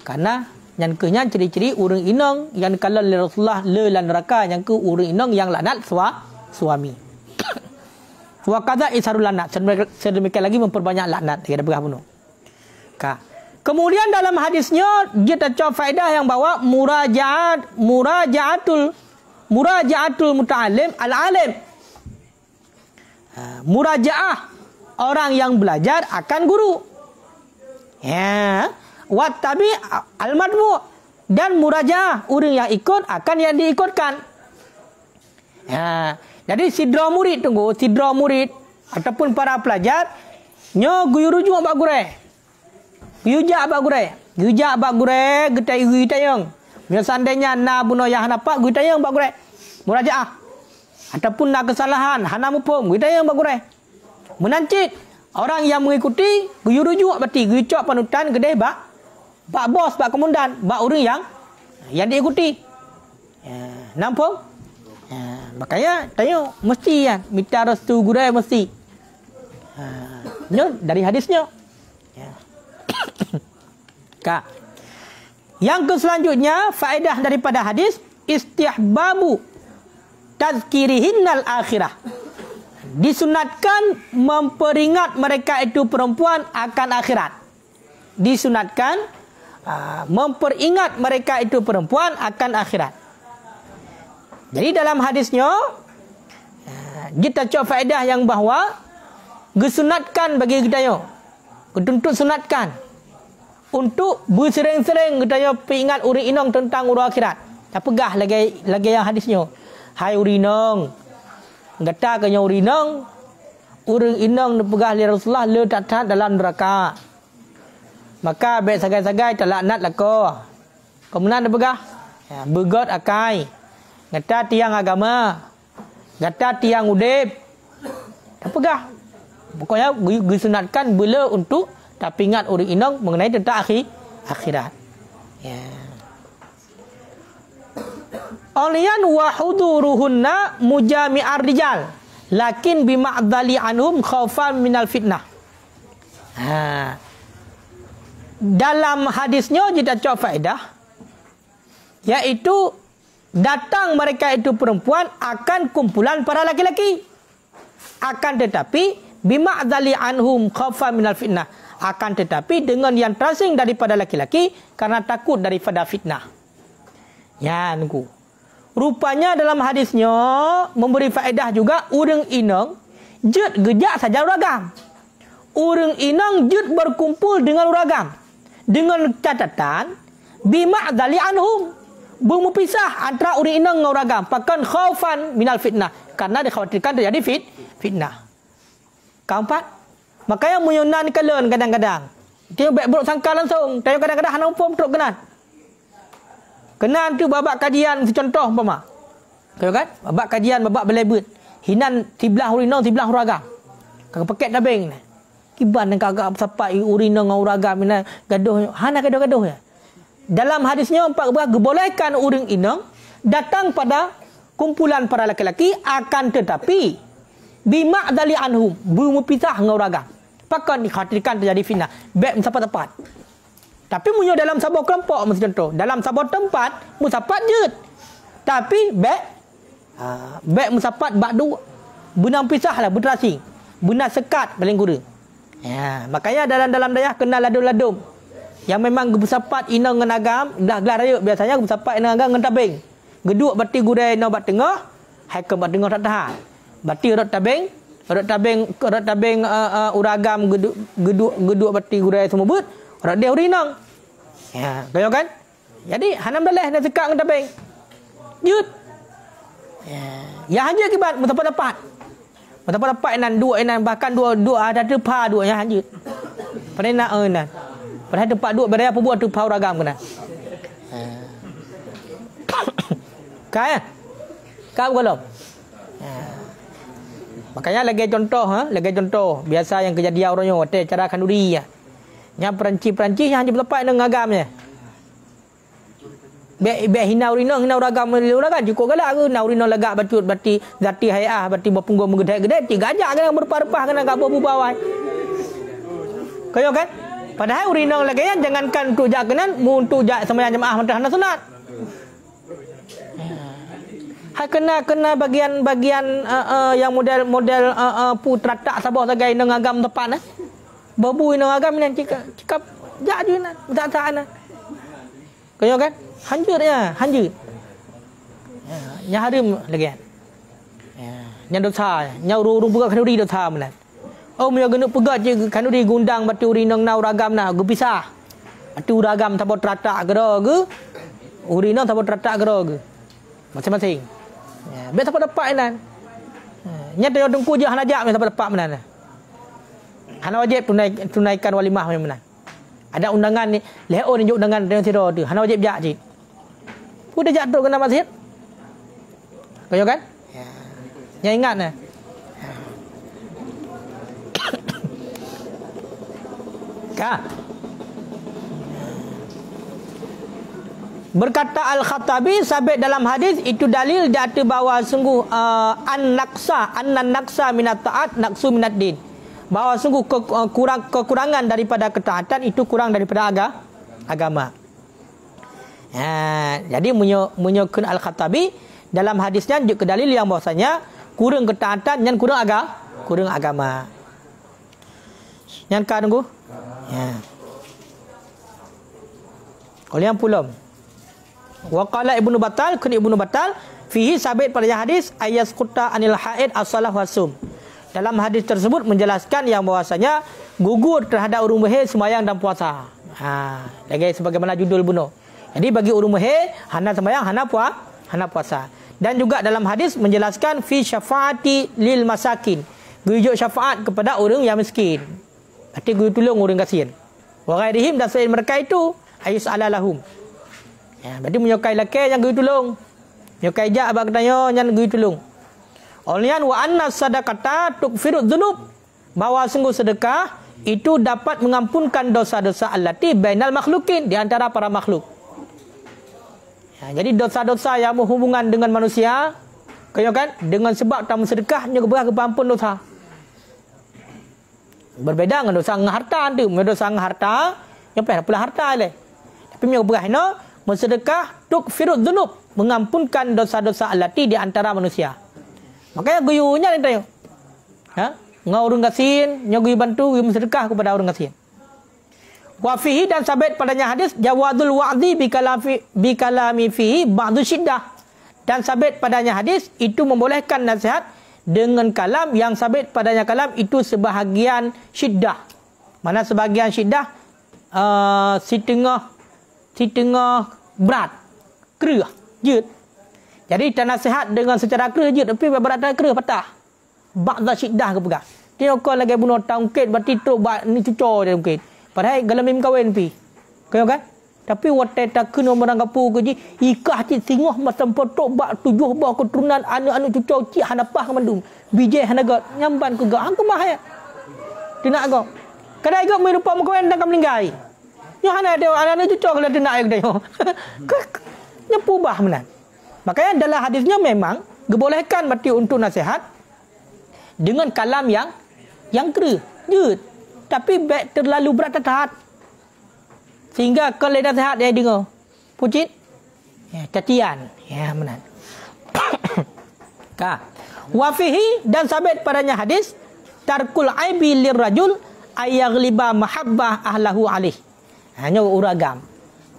karena yang kenyan ciri-ciri urang inang yang kalau Rasulullah le lan neraka yang ke urang inang yang laknat suami. Wa kadza isarul laknat, sedemikian lagi memperbanyak laknat dia berah bunuh. Kemudian dalam hadisnya dia tercap faedah yang bawa murajaatul muta'allim al-alim. Murajaah orang yang belajar akan guru. Ya, wa tabi al-madbu dan murajaah orang yang ikut akan yang diikutkan. Ya, jadi sidra murid ataupun para pelajar nyo guyu rujuk abak gure. Guyujak abak gure getai guyu tayang. Bila seandainya na buno yang nampak guyu tayang abak gure. Murajaah. Ataupun nak kesalahan hana mupum guyu tayang abak gure. Menancit orang yang mengikuti guyu rujuk berarti guyu cok panutan gede bak bos, bak komandan, bak orang yang diikuti. Ya, nampak? Makanya tanya mesti kan minta restu guru mesti. Dari hadisnya. Ya. Yang selanjutnya faedah daripada hadis istihbabu tazkirihinnal akhirah. Disunatkan memperingat mereka itu perempuan akan akhirat. Disunatkan memperingat mereka itu perempuan akan akhirat. Jadi dalam hadisnya kita cok faedah yang bahawa gesunatkan bagi kita ketuntut sunatkan untuk bersering-sering kita peringat uri inong tentang uru akhirat. Tak pegah lagi yang hadisnya. Hai uri inong, gata kanya uri inong pegah li Rasulullah le tak dalam neraka. Maka baik sagai-sagai tak laknat lako. Kemudian dia pegah begot akai. Gata tiang agama, gata tiang udip. Tak pegah. Pokoknya disunatkan bila untuk tak ingat orang inang mengenai tentang akhirat. Ya. Alian wa huduruhunna mujami'ar rijal, lakin bima'dali anhum khaufan minal fitnah. Dalam hadisnya kita cok faedah, yaitu datang mereka itu perempuan akan kumpulan para laki-laki. Akan tetapi bima'dzali anhum khaufa minal fitnah. Akan tetapi dengan yang terasing daripada laki-laki karena takut daripada fitnah. Ya, nunggu. Rupanya dalam hadisnya memberi faedah juga urang inang jut gejak saja uragam. Urang inang jut berkumpul dengan uragam. Dengan catatan bima'dzali anhum, berpisah antara orang inang dengan orang agam. Pakan khaufan minal fitnah. Karena dikhawatirkan terjadi fitnah. Keempat, makanya menyunan kalian kadang-kadang. Dia baik buruk sangka langsung. Tapi kadang-kadang hana upam teruk kenan. Kenan tu babak kajian contoh umpama. Kau kan? Babak kajian, babak belebut. Hinan sebelah orang inang, sebelah orang agam. Kakak paket dabing. Kiban dan kakak sapai orang inang dengan orang agam. Gaduh. Hana gaduh-gaduh ya. Dalam hadisnya bolehkan orang inang datang pada kumpulan para laki-laki akan tetapi bima'dzali anhum, berpisah dengan orang agam. Pakan dikhawatirkan terjadi fitnah. Baik mensapat-sapat. Tapi munyo dalam sebuah kelompok mesti contoh. Dalam sebuah tempat mensapat je. Tapi baik mensapat bak dua. Benar pisahlah berterasing. Benar sekat paling gura. Ya, makanya dalam dayah kena ladum-ladum. Yang memang bersapat inang dengan agam, dah gelar raya biasanya bersapat inang agam dengan tabing. Geduk bati gurai no bat tengah, hai ke bat tengah tak tahan. Bati rot tabing uragam geduk bati gurai semua but, rot dia urinang. Ya, kau kan? Jadi hanam daleh nak sekat dengan tabing. Jut. Ya hanya kibat mendapat. Mendapat inan dua inan bahkan dua ada terpa dua yang hanya. Pernah inan. Padahal tempat duduk berada apa buat tu pau ragam kena. Kan? Kau belum? Makanya lagi contoh, biasa yang kejadian orangnya hotel cara kanduri ya. Yang Perancis yang hanya berlepas dengan agamnya. Be hina urino agam cukup galak ke na urino lagak bacut bati zati hayah bati berpunggung menggedai-gedai tiga ajak kan berpah-repah kena gak bawai. Kaya kan? Padahal urino lagi yang jangankan untuk jak kenan, untuk jak sembahyang jemaah mentah sunat. Hai kena bagian yang model putra tak sabah sebagai nang agam tepat babu nang agam ni cakap jak je nak tak nak. Kaya kan? Hancur. Nya harim lagi. Nya dosa, nya urung buka kanuri dosa menan. Oh punya genuk pegat je kanuri gundang batu urinang na uragam na gu pisah. Batu uragam tabo trata gero ge. Urinang tabo trata gero ge. Masing-masing. Biar tak dapat menan. Nya teo dengku je hanajak tak dapat menan. Hana wajib tunaikan walimah menan. Ada undangan ni, leo ni undangan dengan tidur tu. Hana wajib jak je. Udah jatuh kena masjid. Kaya kan? Ya ingat nah. Ka. Berkata Al-Khattabi sabit dalam hadis itu dalil di atas bahawa sungguh an-naksa minat ta'at naqsu minad din. Bahawa sungguh kekurangan daripada ketaatan itu kurang daripada agama. Jadi menyokun Al-Khattabi dalam hadisnya juga dalil yang bahasanya kurang ketaatan dan kurang agama. Yang ka tunggu. Oleh yang pulum. Wa qala Ibnu Battal fihi sabit pada hadis ayasquta anil haid as-salah wasum. Dalam hadis tersebut menjelaskan yang bahwasanya gugur terhadap urung behel sembahyang dan puasa. Lagi sebagaimana judul bunuh. Jadi bagi urung behel hana sembahyang hana puasa. Dan juga dalam hadis menjelaskan fi syafaati lil masakin. Gujuk syafaat kepada orang yang miskin. Arti gujuk tolong orang kasihan. Wa ghairihim dan selain mereka itu ayus ala lahum. Berarti menyokai laki yang gujuk tolong. Menyokai jak abang katanya yang gujuk tolong. Olian wa anna sadaqata tukfirud dzunub, bahwa sungguh sedekah itu dapat mengampunkan dosa-dosa allati bainal makhlukin, di antara para makhluk. Jadi dosa-dosa yang berhubungan dengan manusia, kaya kan, dengan sebab tamu sedekahnya keberah kepampun dosa. Berbeda dengan dosa dengan harta tu, dosa dengan harta yang pula harta le. Tapi yang keberah no bersedekah tukfirud dzunub, mengampunkan dosa-dosa allati di antara manusia. Makanya guyunya ni tanya. Ngau orang kasihin, nyogi bantu, guyu sedekah kepada orang kasihin. Wa fihi dan sabit padanya hadis jawadul wa'di bi kalami fihi ba'du syiddah. Dan sabit padanya hadis itu membolehkan nasihat dengan kalam yang sabit padanya kalam itu sebahagian syiddah. Mana sebahagian syiddah setengah berat, kerah, jut. Jadi tak nasihat dengan secara kerja tapi berat kerja patah. Ba'da syiddah ke pegang. Dia kau lagi bunuh tangkit berarti tu bak ni cucur dia mungkin. Padahal galam kawin pi. Kau kan? Tapi watai tak kena orang kapu ke ji ikah cik singoh macam potok bak tujuh bah keturunan anak-anak cucur cik hanapah mandum. Bijai hanaga nyamban ke gak hang kemah ya. Tidak agak. Kadai gak mai rupa mukawin dan kamlinggai. Yo hana dia anak-anak cucur kalau tidak air dia. Nyepu bah menan. Makanya dalam hadisnya memang dibolehkan berarti untuk nasihat dengan kalam yang kera, jut. Tapi baik terlalu berat tahat. Sehingga kalau nasihat dia dengar pucit, cacian, benar. Wa fihi dan sabit padanya hadis tarkul aibi lirrajul ayaghliba mahabbah ahlahu alih. Hanya uragam.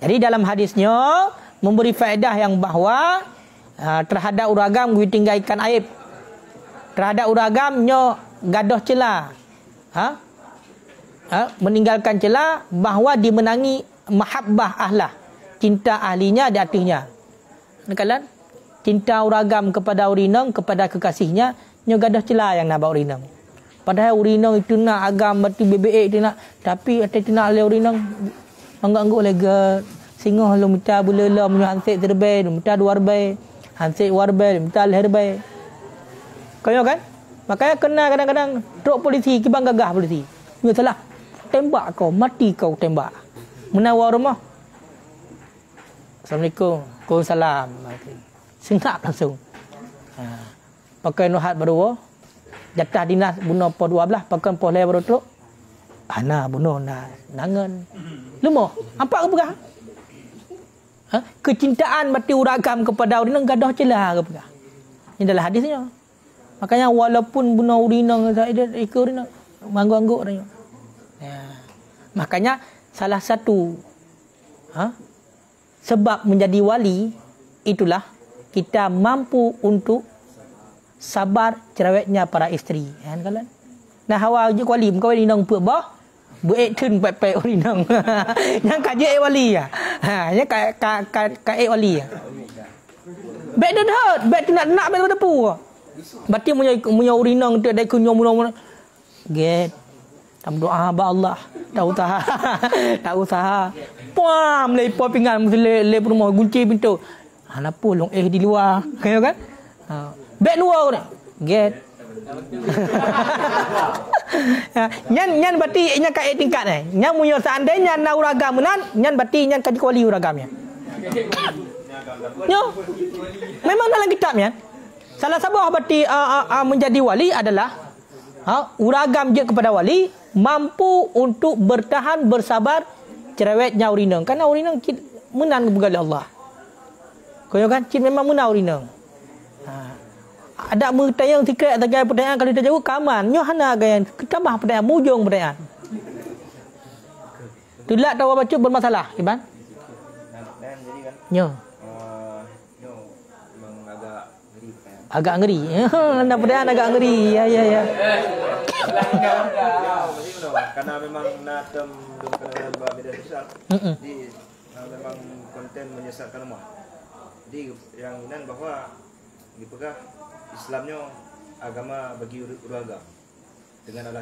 Jadi dalam hadisnya memberi faedah yang bahawa terhadap uragam gue tinggalkan aib. Terhadap uragamnya gadoh celah. Meninggalkan celah bahawa dimenangi mahabbah ahlah. Cinta ahlinya di hatinya. Nekalan cinta uragam kepada urinang, kepada kekasihnya, nya gadoh celah yang nak bawa urinang. Padahal urinang itu nak agam berarti BBA itu nak, tapi ada nak le urinang anggap-anggap lega Singoh lu minta bula mu hansik terbai, minta dua arbai. Hansik warbai, minta herbai. Kau kan? Makanya kena kadang-kadang truk polisi, kibang gagah polisi. Dia salah. Tembak kau, mati kau tembak. Menawar rumah. Assalamualaikum. Waalaikumsalam. Sengap langsung. Pakai nuhat baru. Jatah dinas bunuh po 12, pakai po le baru truk. Ana bunuh na nangan. Lumo, apa ke pegah? Kecintaan mati uragam kepada urinang gadah celah ke pegah. Ini adalah hadisnya. Makanya walaupun bunuh urinang saya ikut urinang manggu-angguk dia. Ya. Makanya salah satu sebab menjadi wali itulah kita mampu untuk sabar cerewetnya para isteri. Kan kalian? Nah hawa je wali muka wali nang pu bah buat tun pai urinang. Yang kaje wali ya. Nya ka wali ya. Baik dah, baik nak baik tepu. Berarti punya urinang tu ada kunyo mula. Get. Tam doa ba Allah. Tak usaha. Pam lepo pinggan le rumah gunci pintu. Kenapa long di luar? Kaya kan? Baik luar ni. Get. Nyan berarti nyan ka tingkat ni. Nyan punya seandainya na uragam menan, nyan berarti nyan kaji kuali uragamnya. Nyo. Memang dalam kitabnya. Salah sebuah berarti menjadi wali adalah uragam je kepada wali mampu untuk bertahan bersabar cerewetnya urinang. Karena urinang menang kepada Allah. Kau kan cik memang menang urinang. Ada pertanyaan secret atau pertanyaan kalau kita jawab kaman nyo hana gaya tambah pertanyaan mujung pertanyaan. Tidak tahu baca bermasalah, Iban. Nyo. Agak ngeri. Anda pertanyaan agak ngeri. Ya. Karena memang natem dalam media sosial. Di memang konten menyesatkan rumah. Jadi yang ini bahwa dipegang Islamnya agama bagi uragam dengan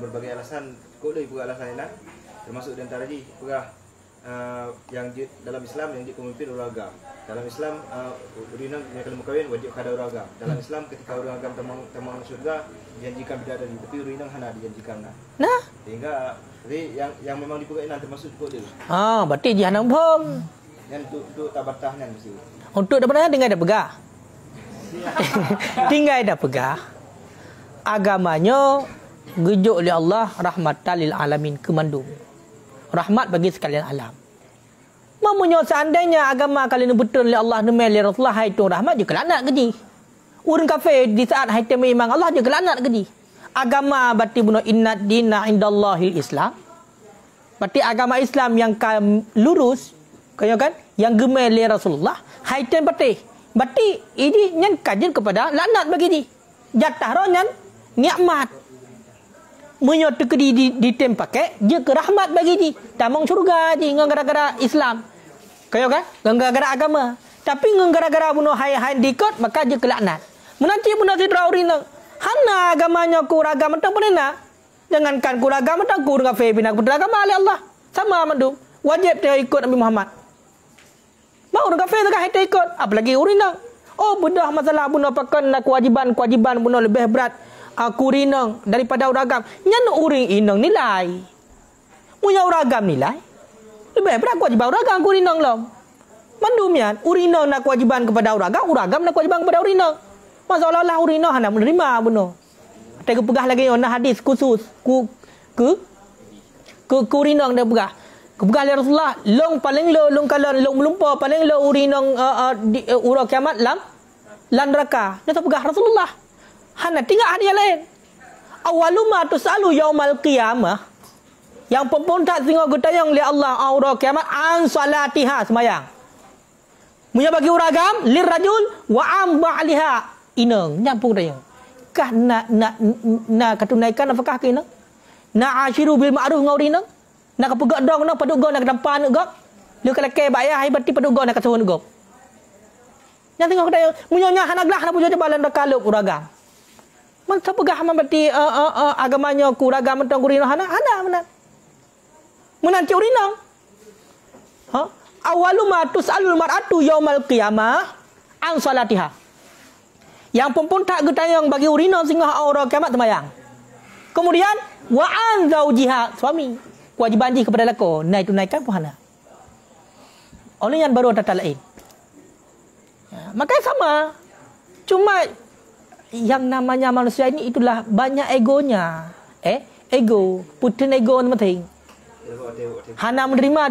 berbagai alasan. Kok dah pegang alasan ini? Termasuk di antara di pegang yang dalam Islam yang pemimpin uragam. Dalam Islam urinang kalau mukawin wajib kada uragam. Dalam Islam ketika uragam temang surga dijanjikan bidadari, tapi urinang hana dijanjikan nah. Sehingga yang memang dipegang ini termasuk kok dia. Berarti jahanam bom. Yang untuk tabatahnya mesti. Untuk tabatahnya dengan ada pegah. Tinggal dah pegah. Agamanya gejuk oleh Allah rahmatan lil alamin kemandung. Rahmat bagi sekalian alam. Mamunyo seandainya agama kalian betul oleh Allah nemel oleh Rasulullah itu rahmat je kelanat keji. Urang kafir di saat haitam memang Allah je kelanat keji. Agama berarti bunuh inna dina indallahil Islam. Berarti agama Islam yang lurus kaya kan yang gemel oleh Rasulullah haitam berarti ini nyan kajian kepada laknat bagi di. Jatah roh nyan nikmat. Munyo tekedi di tem pakai je ke rahmat bagi di. Tamang surga je gara-gara Islam. Kaya kan? Gara-gara agama. Tapi gara-gara bunuh hai dikot maka je ke laknat. Menanti bunuh sidra urinang. Hana agamanya ku ragam tak pernah. Jangankan ku ragam tak ku dengan fe bina ku agama oleh Allah. Sama mandu. Wajib dia ikut Nabi Muhammad. Mau dengan fe tak hai ikut apalagi urinang. Oh bedah masalah bunuh pakan kewajiban bunuh lebih berat. Aku urinang daripada uragam. Nyan uring inang nilai. Punya uragam nilai. Lebih berat kewajiban uragam aku urinang lah. Mandumian urinang nak kewajiban kepada uragam nak kewajiban kepada urinang. Masalah urinang hendak menerima bunuh. Tapi pegah lagi ona hadis khusus ku urinang dia pegah. Kepegah oleh Rasulullah long paling long kalau long melumpa paling lo urinang di urang kiamat lan neraka. Dia pegah Rasulullah. Hana tinggal hadiah lain. Awaluma tusalu yaumal qiyamah. Yang pun tak tengok getayang oleh Allah aura kiamat an salatiha semayang. Munya bagi uragam lirrajul wa am ba'liha inang nyampung dayang. Kah nak katunaikan apakah kena? Na ashiru bil ma'ruf ngaurina? Nak kapegak dong nak paduk gong nak dampan gok. Lu kalake bayar hai berarti paduk gong nak kasuhun gok. Yang tengok dayang munya hanaglah nak punya jabalan rakalup uragam. Masa pegah berarti agamanya kuragam mentang kurina hana mana menanti urinang Awalu ma tus'alul mar'atu yaumal qiyamah an salatiha. Yang perempuan tak getayang bagi urina sehingga orang kiamat sembahyang. Kemudian wa an zaujiha, suami kewajiban dia kepada lelaki tunaikan puhana. Oleh yang baru tata lain. Makanya sama. Cuma yang namanya manusia ini itulah banyak egonya. Ego, putin ego ni penting. Hana menerima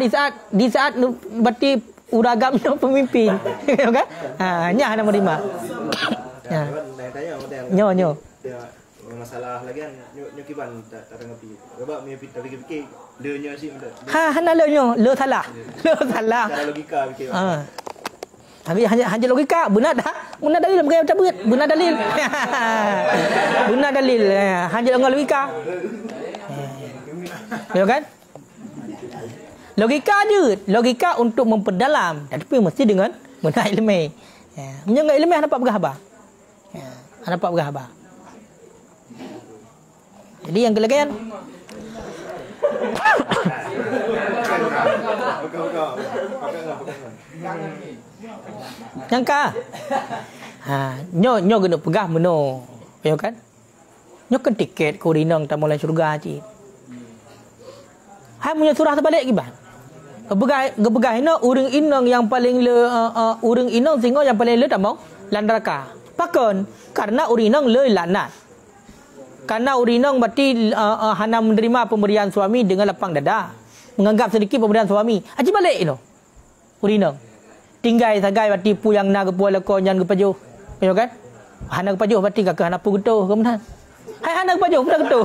di saat berarti uragam pemimpin. Kan? Nya hana menerima. Nyo. Masalah lagi kan nyokiban tak ngapi. Sebab mi fikir leunya sih benda. Hana leunya, leu salah. Cara logika fikir. Hanya logika, benar dah. Benar dalil bukan cabut. Benar dalil. Benar dalil. Hanya dengan logika. Ya kan? Logika je. Logika untuk memperdalam. Tapi mesti dengan benar ilmu. Menyengat ilmu dapat berkhabar. Dapat berkhabar. Jadi yang kelebihan Nyangka. Nyo kena pegah meno. Ya kan? Nyo kan tiket ko rinang ta mulai syurga cik. Hai punya surah terbalik gimana? Gebegah ina uring inang yang paling le uring inang singo yang paling le tamong landaraka. Pakon karena urinang le lanat. Karena urinang berarti hana menerima pemberian suami dengan lapang dada. Menganggap sedikit pemberian suami. Haji balik ino. Urinang. Tinggai sagai berarti pu yang na kepual ko nyan kepajo. Ya kan? Hana kepajo berarti kakak hana pu geto kemenan. Hai hana kepajo pun geto.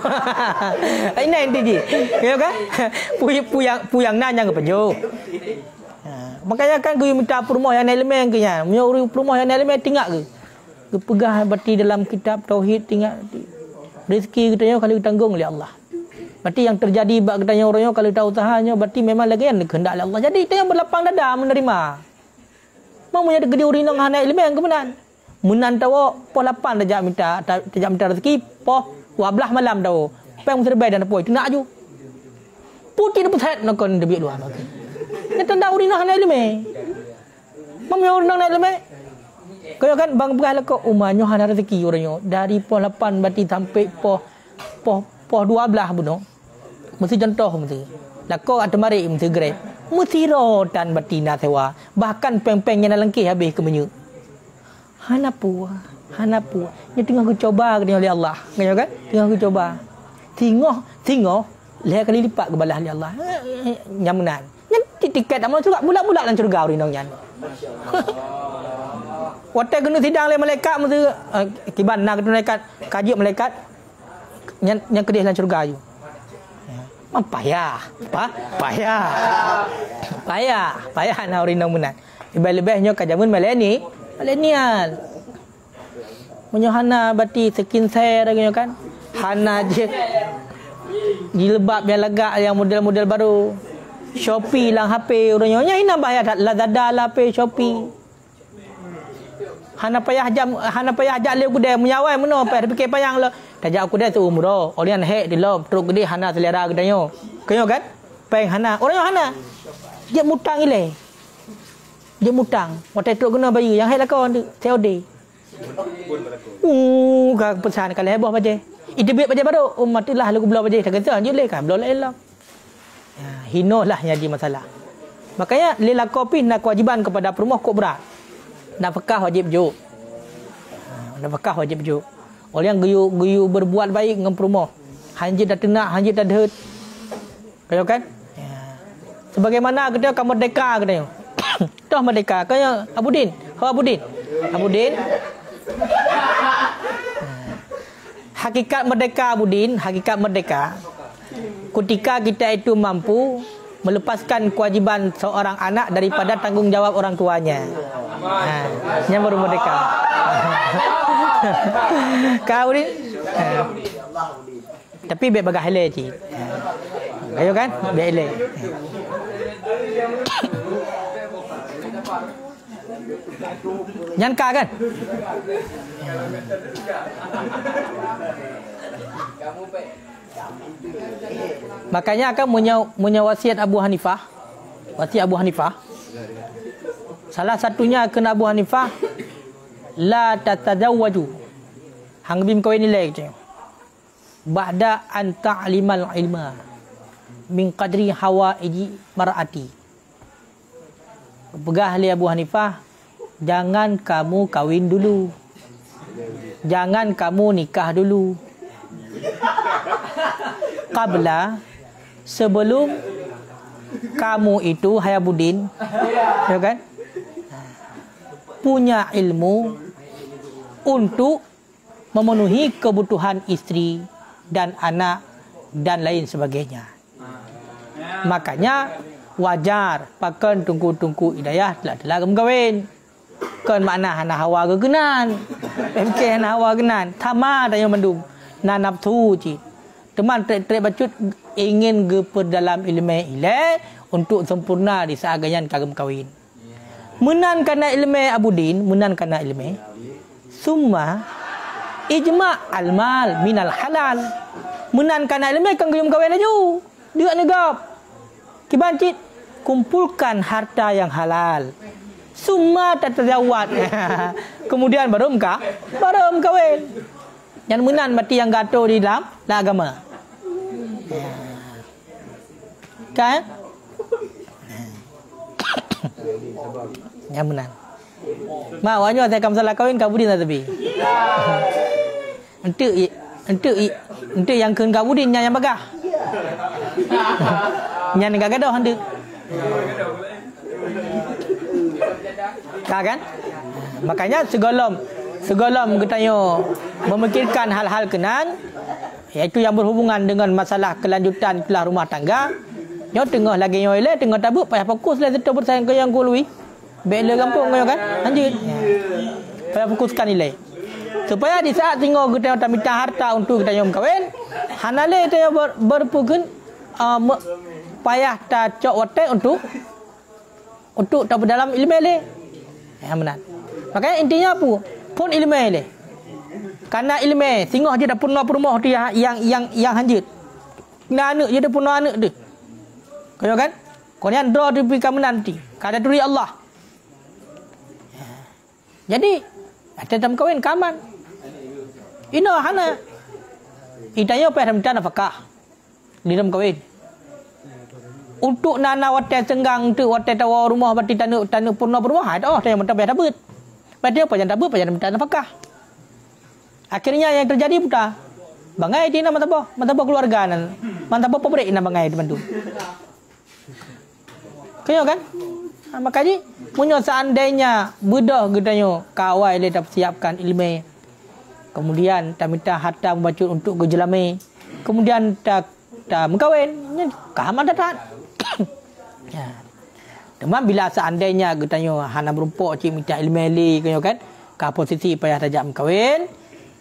Ini inti ji. Ya kan? Pu yang na yang kepajo. Makanya kan gue minta perumah yang elemen ke nya. Punya perumah yang elemen tinggal ke. Kepegah berarti dalam kitab tauhid tinggal rezeki katanya kalau ditanggung oleh Allah. Berarti yang terjadi bab katanya orangnya kalau tahu usahanya berarti memang lagi yang kehendak oleh Allah. Jadi itu yang berlapang dada menerima. Mau punya gede urinang hana ilmu yang kemenan. Menan tahu po 8 tajak minta rezeki po 12 malam tahu. Peng terbaik dan apa itu nak aju. Putih dapat set nak kon debi luar lagi. Ni tanda urinang hana ilmu. Mau punya urinang hana ilmu. Kau kan bang begal kau umahnya hana rezeki orangnya dari po 8 berarti sampai po 12 buno. Mesti contoh mesti. Lako atau mari mesti grade. Mesti rotan betina sewa. Bahkan peng-peng yang lengkih habis ke menyu. Hana puah. Ni tengah aku coba ke oleh Allah. Kau kan? Tengah aku coba. Tengok. Lihat kali lipat ke balas oleh Allah. Nyamenan. Ni tiket amal juga bulat-bulat dalam syurga orang nyan. Waktu kena sidang oleh malaikat mesti kiban nak malaikat kaji malaikat yang kedih dalam syurga you. Payah nak urinang menang. Lebih-lebihnya kajamun milenial. Menyohana berarti skin share kan. Hana je jilbab yang legak yang model-model baru. Shopee lang HP orangnya ina bayar Lazada lah HP Shopee. Hana payah ajak le kudai menyawai meno payah fikir payang le. Tajak kudai tu umroh. Orang hek di lob teruk gede hana selera gedanyo. Kayo kan? Peng hana. Orang hana. Dia mutang ile. Dia mutang. Waktu teruk guna bayi yang hek lah kau COD. Kak pesan kalau heboh baje. Itu biar baje baru. Matilah lagu belah baje. Tak kata je le kan. Belah elok. Hino lah yang jadi masalah. Makanya lila kopi nak kewajiban kepada perumah kok berat. Nafkah wajib juk. Nafkah wajib juk. Orang guyu berbuat baik dengan perumah. Hanjit dah tenak, hanjit dah dehut. Kau kan? Sebagaimana kita kamu merdeka katanya. Toh merdeka. Kau Abudin. Abudin. Hakikat merdeka Abudin, hakikat merdeka. Ketika kita itu mampu melepaskan kewajiban seorang anak daripada tanggungjawab orang tuanya. Yang baru merdeka. Kau ni. Tapi biar bagah hele cik. Ayo kan? Biar hele. Nyangka kan? Makanya akan punya wasiat Abu Hanifah. Wasiat Abu Hanifah. Salah satunya kena Abu Hanifah, la tatazawwaju. Hang bim kawin nilai je. Ba'da an ta'limal ilma min qadri hawaiji mar'ati. Pegah li Abu Hanifah, jangan kamu kawin dulu. Jangan kamu nikah dulu. Qabla, sebelum kamu itu Hayabudin, ya kan? Punya ilmu untuk memenuhi kebutuhan istri dan anak dan lain sebagainya. Makanya wajar pakan tungku-tungku hidayah telah kawin. Kan makna hana hawa kegenan. MK hana hawa kenan. Tama dan yang mendung. Na nafsu ci. Teman trek bacut ingin ke dalam ilmu ile untuk sempurna di saat ganyan kagem kawin. Menan kana ilmu Abudin, menan kana ilmu. Summa ijma' al-mal minal halal. Menan kana ilmu kang kagem kawin aju. Dia negap. Kibancit kumpulkan harta yang halal. Summa tatazawwad. Kemudian baru kawin. Yang menan mati yang gato di dalam agama. Kan? Yang menang. Mak wanyo saya kam salah kawin kabudin tak tepi. Ente yang keun kabudin yang bagah. Yang enggak gadoh hande. Kan? Makanya segolom kita memikirkan hal-hal kenan, iaitu yang berhubungan dengan masalah kelanjutan kelah rumah tangga. Nyo tengah lagi nyo ile tengah tabuk payah fokus lah tetap bersayang ke yang kului. Bela kampung nyo kan? Lanjut. Payah fokuskan ile. Supaya di saat tengok kita minta harta untuk kita nyom kawin, hanale kita berpugun payah ta cok wate untuk tak dalam ilmu ile. Ya benar. Makanya intinya apa? Pun ilmu ile. Karena ilmu singoh je dah punah rumah dia yang hanjut. Kena anak je dah punah anak dia. Kau kan? Kau ni draw di kamu nanti. Kada duri Allah. Jadi ada dalam kawin kaman. Ino hana. Itanya apa dalam nafkah di dalam kawin. Untuk nana watai senggang tu watai tawa rumah bati tanuk punah rumah ada yang mentah bayar dapat. Pada apa yang dapat bayar minta nafkah. Akhirnya yang terjadi putar. Bangai di nama mantap keluarga nan. Mantap pabrik nama bangai di bantu. Kaya kan? Makanya punya seandainya bedah gedanyo kawai le tak siapkan ilmu. Kemudian tak minta harta membaca untuk gejelame. Kemudian tak mengkawin. Kahaman datang. Ya. Teman bila seandainya gedanyo hana berumpuk cik minta ilmu le kaya kan? Ka posisi payah tajak mengkawin.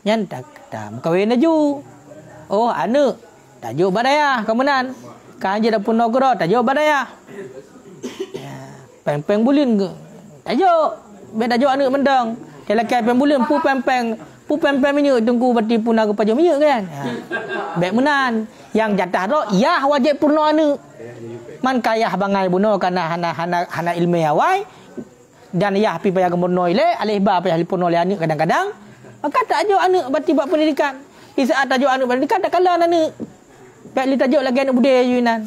Nyan tak mengkawin aju. Oh anak tajuk badaya kemenan. Kan je dah pun nogro tajuk badaya. Peng-peng bulin ke? Tajuk. Biar tajuk anak mendang. Kalau kai peng bulin pu peng-peng minyak tunggu bati puna ke pajak minyak kan. Baik menan. Yang jatah tu yah wajib purna anak. Man kayah bangai buno kana hana ilmu awai dan yah pi payah gemurno ile alih ba payah purna le anak kadang-kadang. Maka tajuk anak bati buat pendidikan. Di saat tajuk anak pendidikan tak kalah anak. Baik li tajuk lagi anak budaya yunan.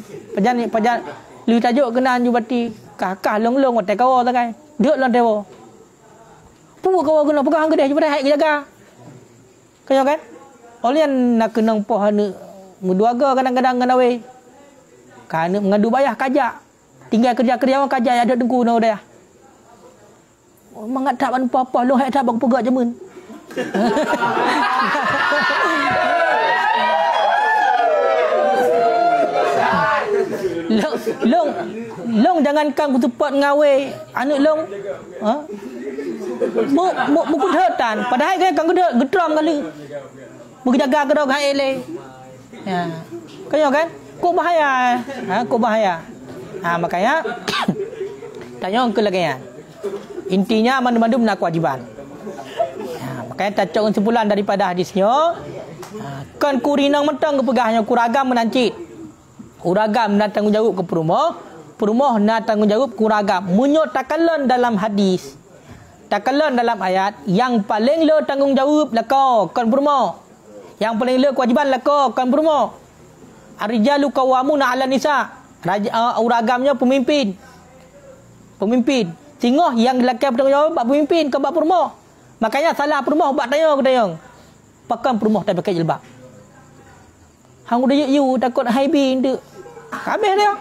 Pajan li tajuk kenan ju bati kakah long-long watai kawa tak kai. Dek lan dewa. Pu kawa guna pegang gede pada hai jaga. Kaya kan? Oleh nak kenang poh anu muduaga kadang-kadang ngana we. Kan mengadu bayah kajak. Tinggal kerja-kerja orang kajak ada dengku no dia. Oh mangat tak ban apa-apa long hai tak bang pegak jemun. Long jangankan kutupat ngawe anak long mu kudetan padahal kan kang kudet getram kali mu jaga ke dog hai le ya kaya kan kok bahaya makanya tanya ke lagi ya intinya mandu-mandu nak kewajiban makanya tak cok kesimpulan daripada hadisnya kan kurinang mentang kepegahnya kuragam menancit uragam dan tanggungjawab ke rumah perumoh na tanggungjawab kuragam. Munyo takalan dalam hadis. Takalan dalam ayat yang paling le tanggungjawab lako kon perumoh. Yang paling le kewajiban lako kon perumoh. Ar-rijalu qawwamuna 'ala nisa. Uragamnya pemimpin. Pemimpin. Tengok yang lelaki bertanggungjawab bab pemimpin ke bab perumoh. Makanya salah perumoh bab tayang. Pakai perumoh tak pakai jilbab. Hang udah you takut hai bin tu. Habis dia.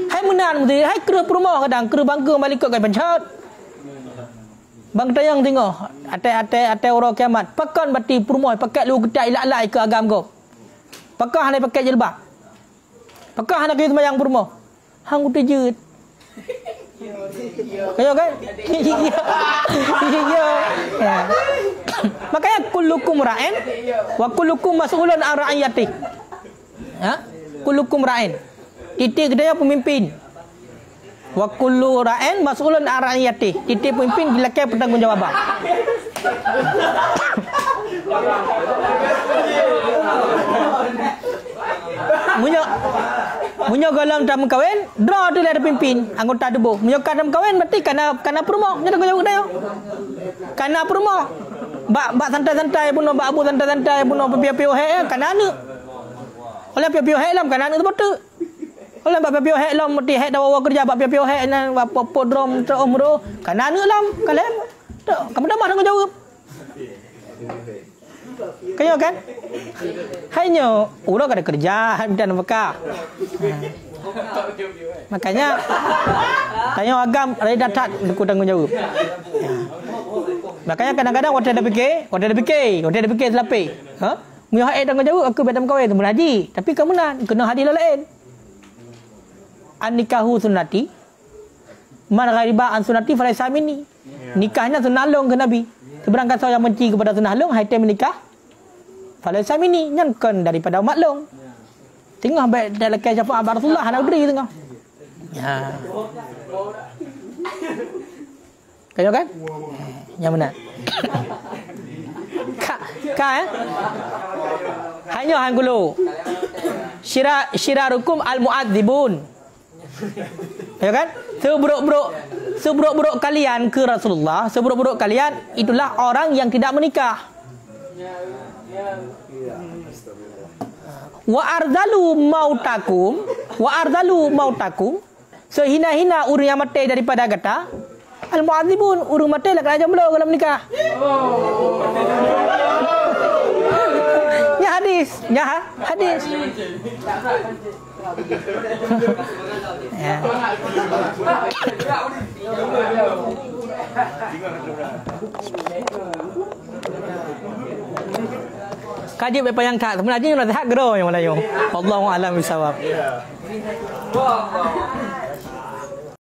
Hai menan mesti hai kera perumoh kadang kera bangga balik kat pencet. Bang tayang tengok atai orang kiamat. Pakai bati perumoh pakai lu getai ilak-ilak ke agam kau. Pakai hang pakai jilbab. Pakai hang pergi sembahyang perumoh. Hang udah jeut. Kayo kan? Ya. Makanya kullukum ra'in wa kullukum mas'ulun an ra'iyati. Ha? Kullukum ra'in. Titik dia pemimpin. Wa kullu ra'in mas'ulun an ra'iyati. Titik pemimpin dilakai pertanggungjawaban. Munyo galang dalam kahwin, draw tu ada pimpin anggota debu. Munyo dalam kahwin berarti kana perumoh. Nya tanggung jawab dia. Kana perumoh. Bak santai-santai pun bak abu santai-santai pun piu-piu hek kana anu. Oleh piu-piu hek lam kana anu tu betul. Oleh bak piu-piu hek lam mesti hek dawa kerja bak piu-piu hek nan bak podrom tu umro. Kana anu lam kalem. Tak, kamu dah tanggung jawab. Kayo kan? Hanya udah ada kerja, minta nafkah. Makanya tanya agam ada datat aku tanggung jawab. Makanya kadang-kadang waktu ada fikir selapi. Ha? Mu hak tanggung jawab aku betam kawin tu haji, tapi kamu nak kena hadis lain. An nikahu sunnati. Man ghariba an sunnati falaysa minni. Nikahnya sunnah long ke Nabi. Seberangkat saya yang benci kepada sunnah long, hai menikah. Falaysa minni, nyankan daripada umat long. Tengah baik dalam kisah syafaat Rasulullah anak beri tengah. Ya. Kayo kan? Yang benar. Hanya hang gulu. Syirarukum al-mu'adzibun. Ya kan? Seburuk-buruk kalian ke Rasulullah, seburuk-buruk kalian itulah orang yang tidak menikah. Wa ardalu mautakum sehina-hina urang yang mati daripada kata al-mu'adzibun urang mati lah kena jomblo kalau menikah. Ya hadis. Ya. Kaji apa yang tak sebenarnya nasihat gero yang Melayu. Allahu a'lam bisawab.